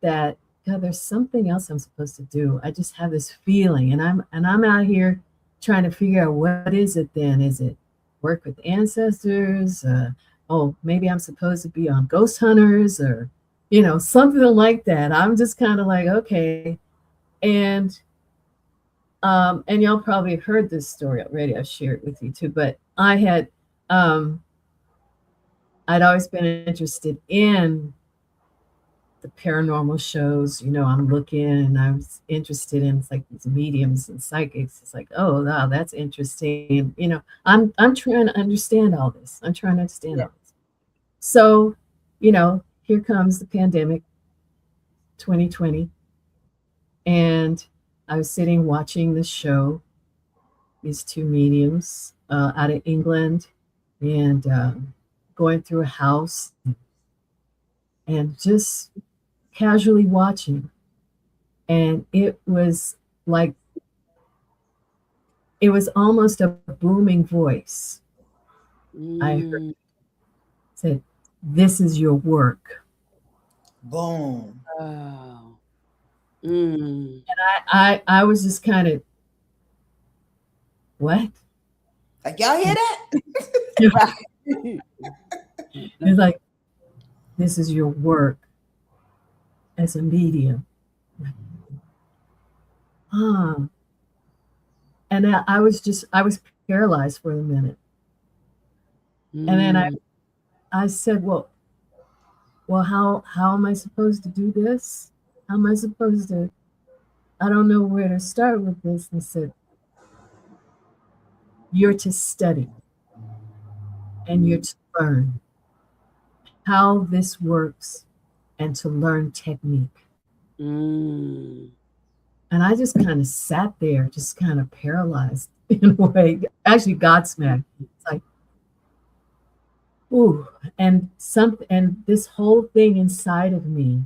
that, God, there's something else I'm supposed to do. I just have this feeling, and I'm out here trying to figure out, what is it then? Is it work with ancestors? Oh, maybe I'm supposed to be on Ghost Hunters, or something like that. I'm just kind of like, okay. And y'all probably heard this story already. I've shared it with you too, but I'd always been interested in the paranormal shows. I'm looking, and I was interested in, it's like, these mediums and psychics. It's like, oh wow, that's interesting. I'm trying to understand all this. All this. So, here comes the pandemic, 2020, and I was sitting watching this show, these two mediums out of England, and going through a house and just casually watching. And it was like, it was almost a booming voice. I heard, said, "This is your work." Boom. Oh. And I was just kind of, what? Like, y'all hear that? It's like, this is your work as a medium. And I was paralyzed for a minute. And then I said, well, how am I supposed to do this? How am I supposed to, I don't know where to start with this. And said, you're to study, and you're to learn how this works, and to learn technique. And I just kind of sat there, just kind of paralyzed in a way. Actually, God smacked me. It's like, ooh, and this whole thing inside of me,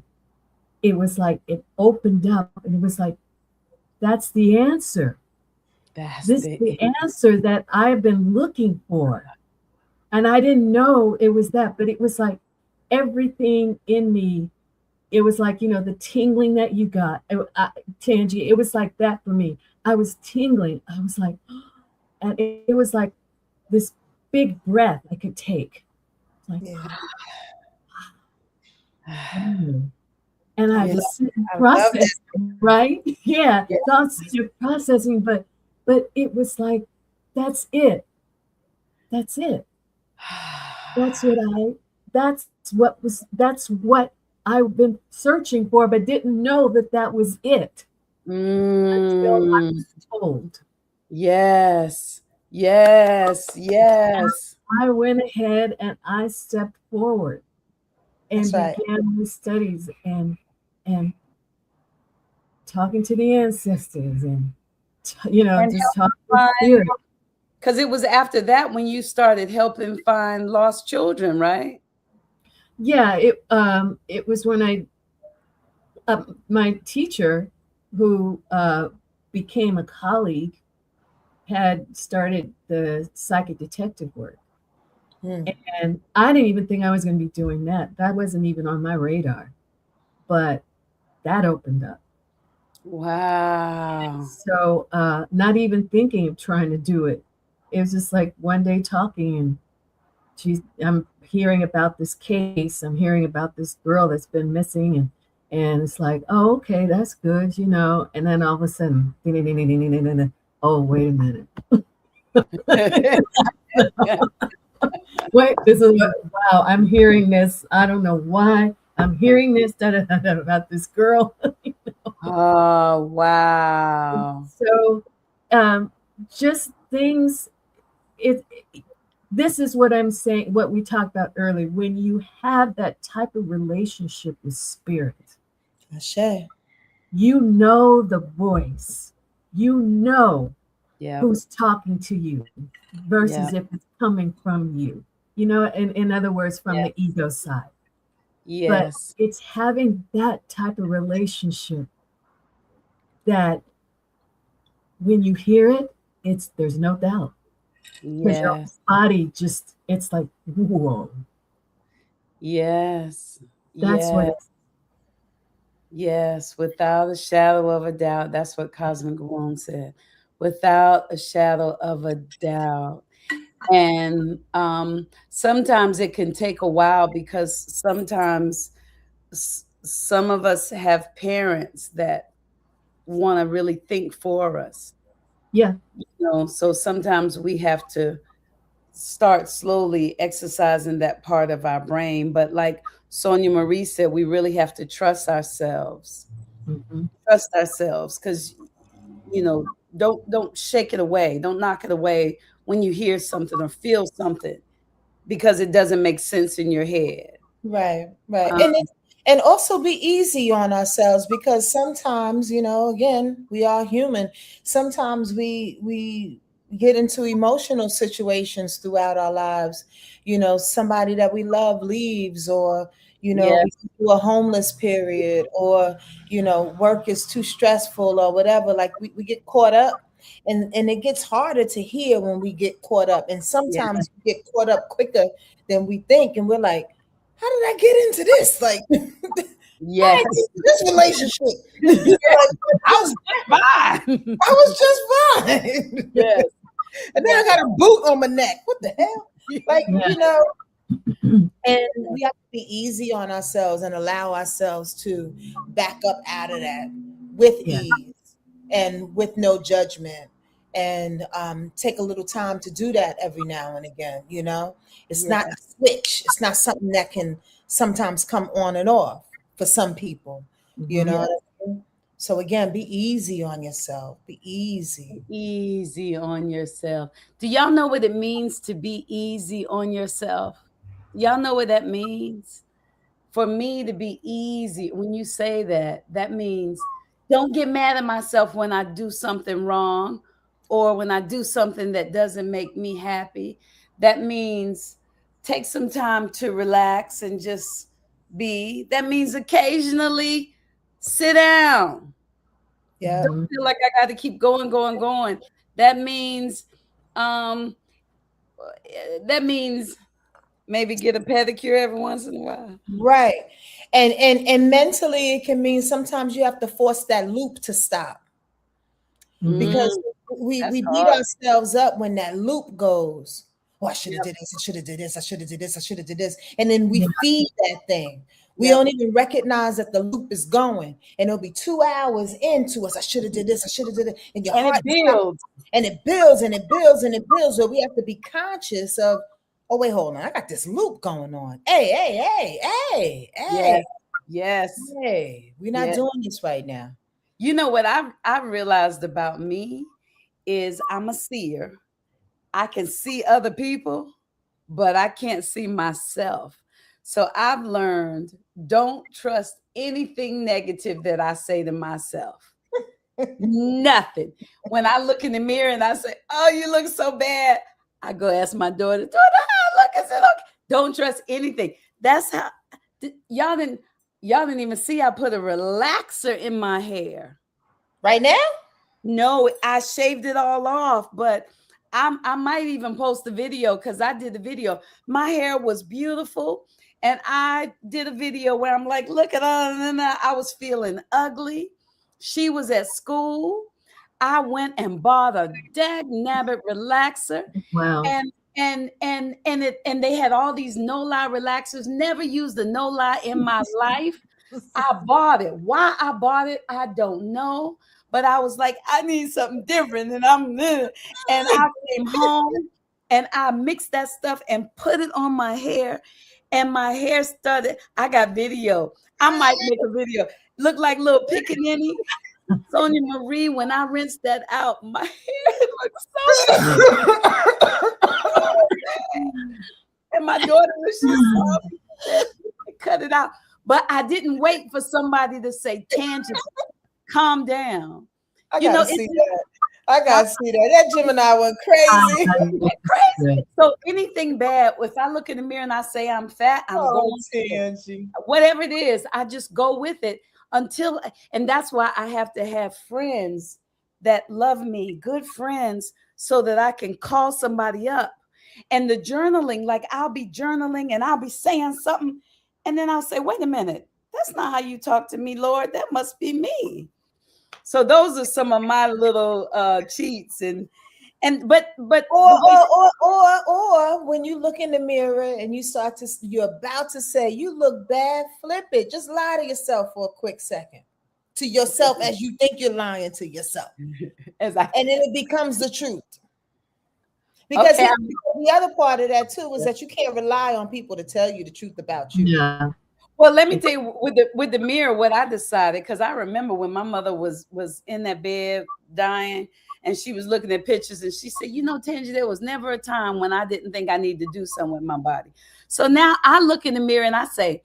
it was like, it opened up, and it was like, that's the answer. This is the answer that I've been looking for. And I didn't know it was that, but it was like everything in me. It was like, the tingling that you got, Tangie, it was like that for me. I was tingling. I was like, and it was like this big breath I could take. Like, and I was processing, right? Yeah. So I was processing, but it was like, that's it. That's it. That's what I've been searching for, but didn't know that was it until I was told. Yes. I went ahead and I stepped forward and began the studies and talking to the ancestors, and just talking to spirit. Because it was after that when you started helping find lost children, right? Yeah, it was when my teacher, who became a colleague, had started the psychic detective work. And I didn't even think I was going to be doing that. That wasn't even on my radar. But that opened up. Wow. So not even thinking of trying to do it. It was just like one day talking, and I'm hearing about this case. I'm hearing about this girl that's been missing, and it's like, oh, okay, that's good, And then all of a sudden, oh, wait a minute. Wait, this is wow, I'm hearing this. I don't know why I'm hearing this about this girl. Oh, wow. So just things, this is what I'm saying, what we talked about earlier. When you have that type of relationship with spirit, Ashe. you know the voice, you know Yeah. who's talking to you versus if it's coming from you, in other words, from the ego side. Yes. But it's having that type of relationship that when you hear it, there's no doubt. Because your Yes. body just, it's like, whoa. Yes. That's what it's. Yes, without a shadow of a doubt. That's what Cosmic Womb said. Without a shadow of a doubt. And sometimes it can take a while because sometimes some of us have parents that want to really think for us. Yeah. So sometimes we have to start slowly exercising that part of our brain. But like Sonia Marie said, we really have to trust ourselves. Mm-hmm. Trust ourselves, because don't shake it away. Don't knock it away when you hear something or feel something because it doesn't make sense in your head. Right. And also be easy on ourselves, because sometimes, again, we are human. Sometimes we get into emotional situations throughout our lives. Somebody that we love leaves, or we go through a homeless period, or work is too stressful or whatever. Like we get caught up, and it gets harder to hear when we get caught up. And sometimes we get caught up quicker than we think, and we're like, how did I get into this? Like, yes, this relationship. Like, I was just fine. Yes. And then I got a boot on my neck. What the hell? Like, and we have to be easy on ourselves and allow ourselves to back up out of that with ease and with no judgment, and take a little time to do that every now and again. It's not a switch. It's not something that can sometimes come on and off for some people. What I mean? So again, be easy on yourself. Be easy. Easy on yourself. Do y'all know what it means to be easy on yourself? Y'all know what that means? For me to be easy, when you say that, that means don't get mad at myself when I do something wrong or when I do something that doesn't make me happy. That means take some time to relax and just be. That means occasionally sit down. Yeah. Don't feel like I got to keep going. That means maybe get a pedicure every once in a while. Right. And mentally it can mean sometimes you have to force that loop to stop. Because we beat ourselves up when that loop goes. Oh, I should have did this, I should have did this, I should have did this, I should have did this. And then we feed that thing. We don't even recognize that the loop is going, and it'll be 2 hours into us. I should have did this, I should have did it. And your heart builds. And it builds and it builds and it builds. So we have to be conscious of, oh, wait, hold on. I got this loop going on. Hey. Yes. Hey, we're not doing this right now. You know what I've realized about me is I'm a seer. I can see other people, but I can't see myself. So I've learned, don't trust anything negative that I say to myself. Nothing. When I look in the mirror and I say, oh, you look so bad, I go ask my daughter, look, is it okay? Don't trust anything. That's how y'all didn't even see I put a relaxer in my hair. Right now? No, I shaved it all off, but I might even post the video because I did the video. My hair was beautiful, and I did a video where I'm like, look at all, and I was feeling ugly. She was at school. I went and bought a dag-nabbit relaxer. Wow. And they had all these no-lie relaxers. Never used a no-lie in my life. I bought it. Why I bought it, I don't know. But I was like, I need something different. And I came home and I mixed that stuff and put it on my hair. And my hair started. I got video. I might make a video. Look like little pickaninny. Sonia Marie, when I rinsed that out, my hair looks so And my daughter, when she saw me, said, cut it out. But I didn't wait for somebody to say, Tangent, calm down. I gotta see that. I gotta see that. That Gemini went crazy. Crazy. So anything bad, if I look in the mirror and I say I'm fat, I'm going to whatever it is, I just go with it until, and that's why I have to have friends that love me, good friends, so that I can call somebody up. And the journaling, like I'll be journaling and I'll be saying something, and then I'll say, wait a minute, that's not how you talk to me, Lord. That must be me. So those are some of my little cheats, but or when you look in the mirror and you're about to say you look bad, flip it. Just lie to yourself for a quick second, to yourself as you think you're lying to yourself, and then it becomes the truth. Because the other part of that too is that you can't rely on people to tell you the truth about you. Yeah. Well, let me tell you with the mirror, what I decided, because I remember when my mother was in that bed dying and she was looking at pictures and she said, you know, Tangie, there was never a time when I didn't think I needed to do something with my body. So now I look in the mirror and I say,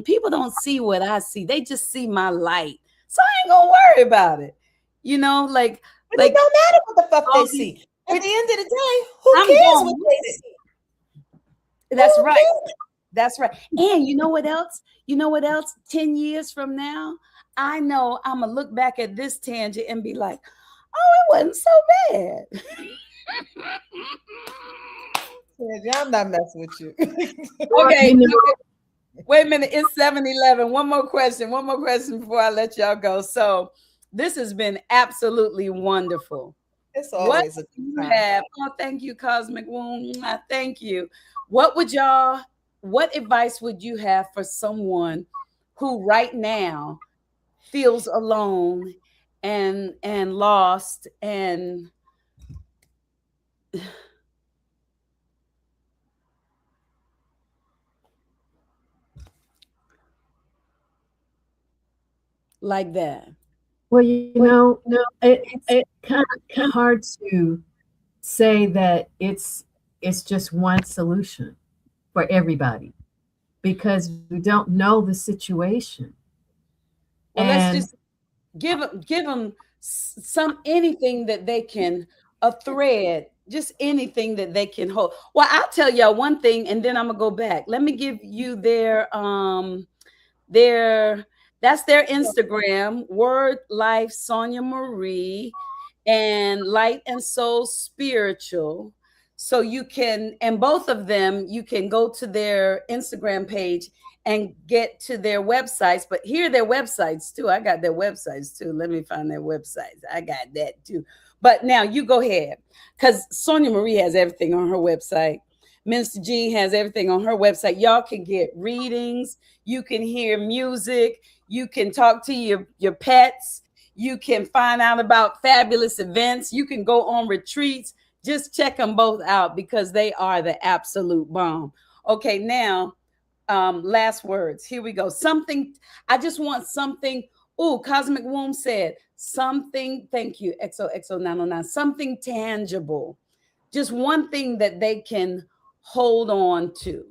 people don't see what I see. They just see my light. So I ain't gonna worry about it. You know, like it don't matter what the fuck they see. At the end of the day, who cares what they see? That's right. That's right. And you know what else? 10 years from now, I know I'm going to look back at this Tangent and be like, oh, it wasn't so bad. Yeah, I'm not messing with you. Okay. Wait a minute. It's 7:11. One more question before I let y'all go. So this has been absolutely wonderful. It's always a good time. Oh, thank you, Cosmic Womb. Thank you. What advice would you have for someone who right now feels alone and lost and like that? Well, no, it's kind of hard to say that it's just one solution for everybody because we don't know the situation. Well, let's just give them anything that they can, a thread, just anything that they can hold. Well, I'll tell y'all one thing, and then I'm gonna go back. Let me give you that's their Instagram, Word Life Sonia Marie, and Light and Soul Spiritual. So you can, and both of them, you can go to their Instagram page and get to their websites. But here are their websites too. I got their websites too. Let me find their websites. I got that too. But now you go ahead, because Sonia Marie has everything on her website. Minister Jean has everything on her website. Y'all can get readings. You can hear music. You can talk to your pets. You can find out about fabulous events. You can go on retreats. Just check them both out because they are the absolute bomb. Okay, now, last words. Here we go. I just want something. Oh, Cosmic Womb said something. Thank you, XOXO909. Something tangible. Just one thing that they can hold on to.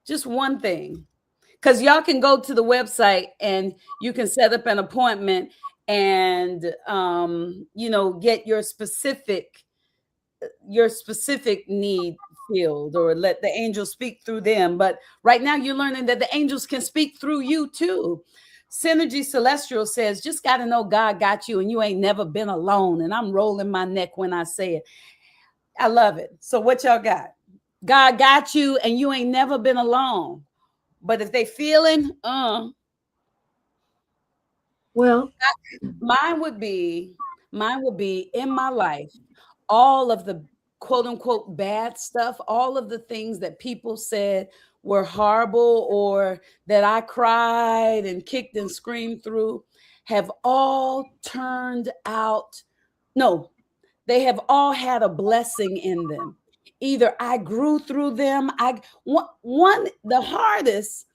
Just one thing. Because y'all can go to the website and you can set up an appointment and, get your specific need filled, or let the angels speak through them. But right now you're learning that the angels can speak through you too. Synergy Celestial says, just got to know God got you and you ain't never been alone. And I'm rolling my neck when I say it. I love it. So what y'all got? God got you and you ain't never been alone. But if they feeling, well, mine would be in my life, all of the quote unquote bad stuff, all of the things that people said were horrible or that I cried and kicked and screamed through have all turned out. No, they have all had a blessing in them. Either I grew through them. The hardest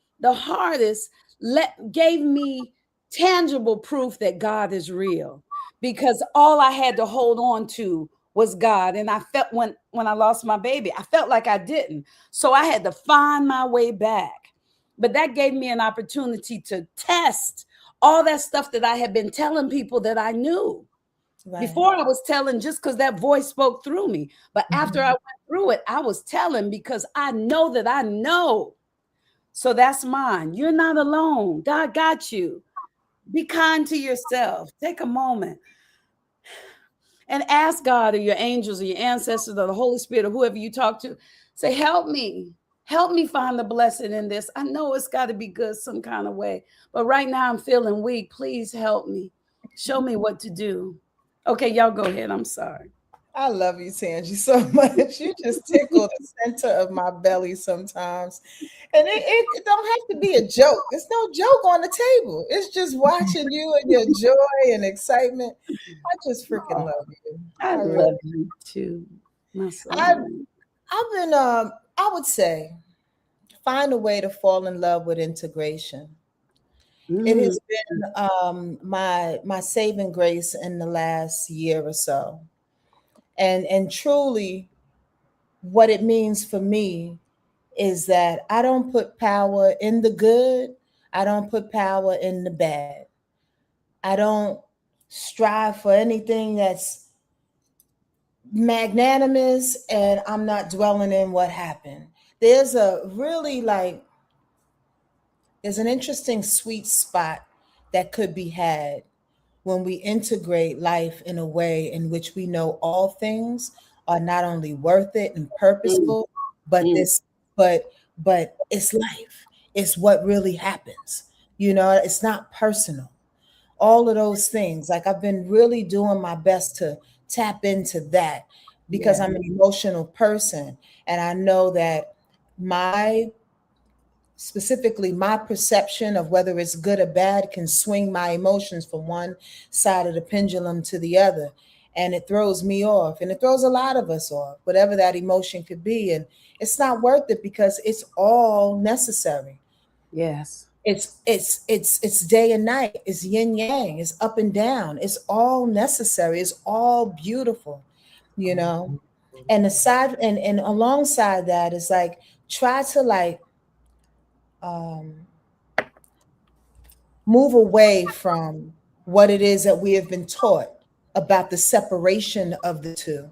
gave me tangible proof that God is real, because all I had to hold on to was God. And I felt when I lost my baby, I felt like I didn't. So I had to find my way back. But that gave me an opportunity to test all that stuff that I had been telling people that I knew. Right. Before I was telling just because that voice spoke through me. But after I went through it, I was telling because I know that I know. So that's mine. You're not alone. God got you. Be kind to yourself. Take a moment and ask God or your angels or your ancestors or the Holy Spirit or whoever you talk to. Say, help me. Help me find the blessing in this. I know it's got to be good some kind of way. But right now I'm feeling weak. Please help me. Show me what to do. Okay, y'all go ahead. I'm sorry. I love you, Tangie, so much. You just tickle the center of my belly sometimes. And it don't have to be a joke. There's no joke on the table. It's just watching you and your joy and excitement. I just freaking love you. I really love you too. I've been I would say find a way to fall in love with integration. It has been my saving grace in the last year or so. And truly what it means for me is that I don't put power in the good. I don't put power in the bad. I don't strive for anything that's magnanimous, and I'm not dwelling in what happened. There's an interesting sweet spot that could be had when we integrate life in a way in which we know all things are not only worth it and purposeful, but but it's life. It's what really happens. It's not personal. All of those things. Like I've been really doing my best to tap into that because I'm an emotional person. And I know that specifically my perception of whether it's good or bad can swing my emotions from one side of the pendulum to the other. And it throws me off, and it throws a lot of us off, whatever that emotion could be. And it's not worth it because it's all necessary. Yes. It's day and night. It's yin yang. It's up and down. It's all necessary. It's all beautiful, And aside and alongside that is like try to move away from what it is that we have been taught about the separation of the two.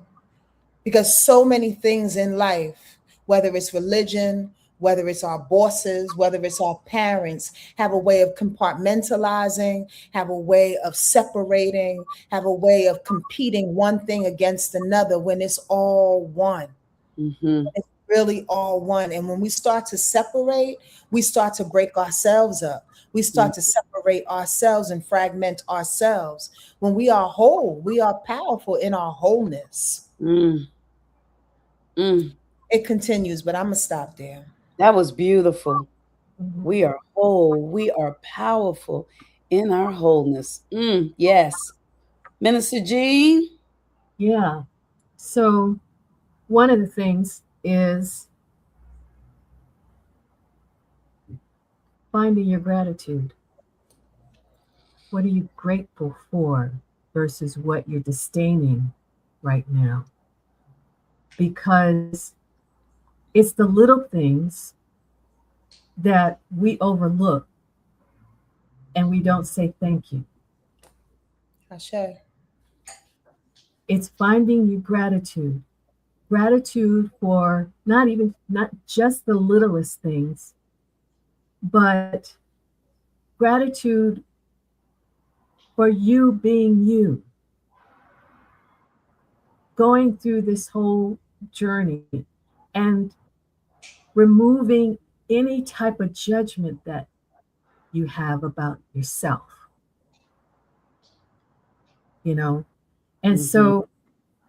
Because so many things in life, whether it's religion, whether it's our bosses, whether it's our parents, have a way of compartmentalizing, have a way of separating, have a way of competing one thing against another when it's all one. It's really all one. And when we start to separate, we start to break ourselves up. We start to separate ourselves and fragment ourselves. When we are whole, we are powerful in our wholeness. It continues, but I'm going to stop there. That was beautiful. We are whole. We are powerful in our wholeness. Yes. Minister G? Yeah. So one of the things is finding your gratitude. What are you grateful for versus what you're disdaining right now? Because it's the little things that we overlook and we don't say thank you. Ashe. It's finding your gratitude. Gratitude for not just the littlest things, but gratitude for you being you. Going through this whole journey and removing any type of judgment that you have about yourself. And so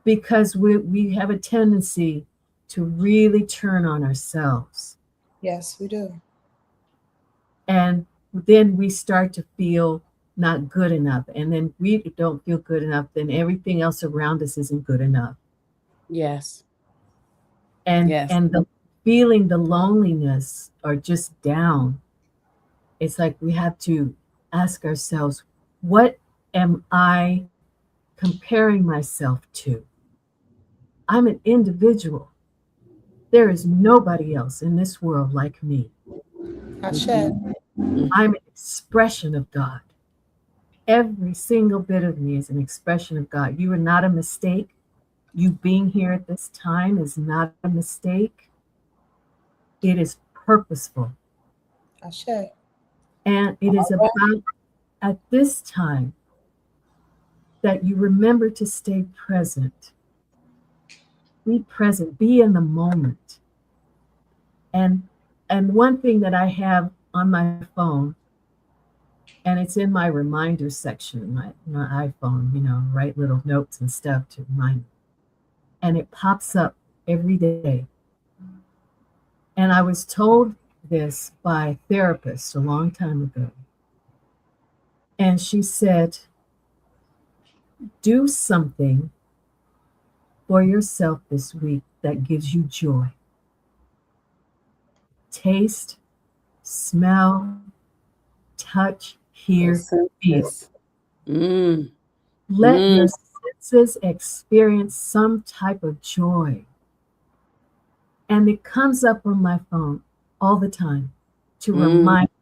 because we have a tendency to really turn on ourselves. Yes, we do. And then we start to feel not good enough. And then we don't feel good enough, then everything else around us isn't good enough. Yes. And the feeling the loneliness or just down, it's like we have to ask ourselves, what am I comparing myself to? I'm an individual. There is nobody else in this world like me. Ashe. I'm an expression of God. Every single bit of me is an expression of God. You are not a mistake. You being here at this time is not a mistake. It is purposeful. Ashe. And it is about at this time that you remember to stay present. Be present, be in the moment. And one thing that I have on my phone, and it's in my reminder section, my iPhone, write little notes and stuff to remind me. And it pops up every day. And I was told this by a therapist a long time ago. And she said, do something for yourself this week that gives you joy. Taste, smell, touch, hear, feel. Let your senses experience some type of joy. And it comes up on my phone all the time to remind me.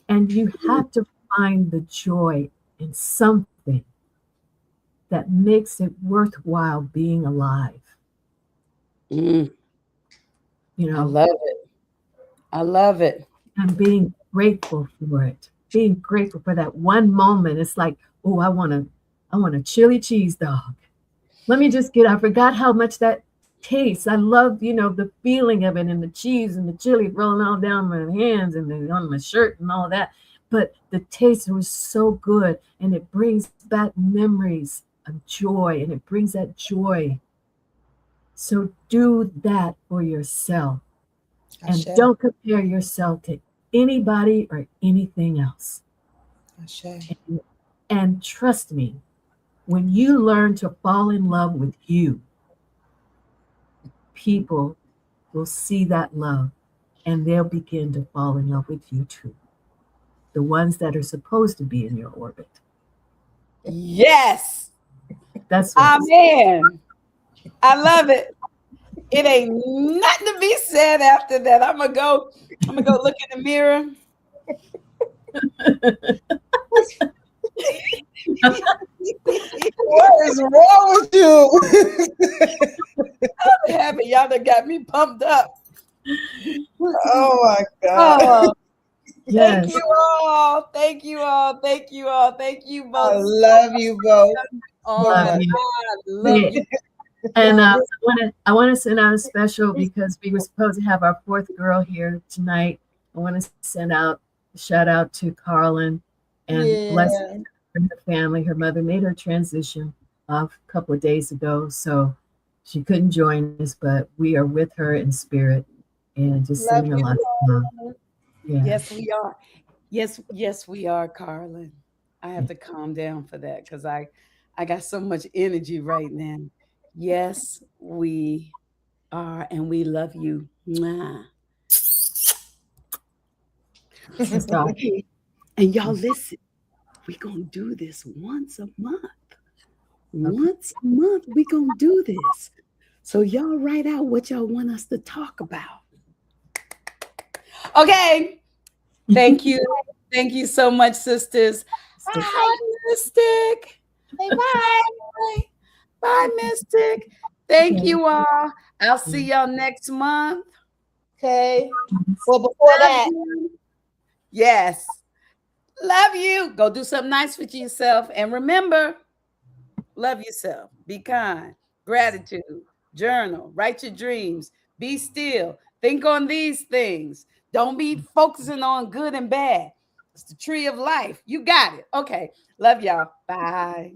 And you have to find the joy in something that makes it worthwhile being alive. I love it. I love it. And being grateful for it. Being grateful for that one moment. It's like, oh, I want a chili cheese dog. Let me just I forgot how much that tastes. I love, the feeling of it and the cheese and the chili rolling all down my hands and then on my shirt and all that. But the taste was so good, and it brings back memories of joy, and it brings that joy. So do that for yourself. And don't compare yourself to anybody or anything else. And trust me, when you learn to fall in love with you, people will see that love and they'll begin to fall in love with you too. The ones that are supposed to be in your orbit. Yes. That's what Amen. I love it. It ain't nothing to be said after that. I'm gonna go look in the mirror. What is wrong with you? I'm happy y'all done got me pumped up. Oh my God. Oh, Yes. thank you all. Thank you all. Thank you all. Thank you both. I love you both. Oh Love my you. God. Love you. And I want to send out a special because we were supposed to have our fourth girl here tonight. I want to send out a shout out to Carlin and bless her and her family. Her mother made her transition a couple of days ago, so she couldn't join us, but we are with her in spirit and just sending a lot of love. Yeah. Yes, we are. Yes, we are, Carlin. I have to calm down for that because I got so much energy right now. Yes, we are, and we love you. Mwah. And y'all listen, we're gonna do this once a month. Once a month, we're gonna do this. So y'all write out what y'all want us to talk about. Okay. Thank you. Thank you so much, sisters. Bye, Mystic. Say bye. Bye, Mystic. Thank you all. I'll see y'all next month. Okay. Well, before that, yes. Love you. Go do something nice for yourself. And remember, love yourself. Be kind. Gratitude. Journal. Write your dreams. Be still. Think on these things. Don't be focusing on good and bad. It's the tree of life. You got it. Okay. Love y'all. Bye.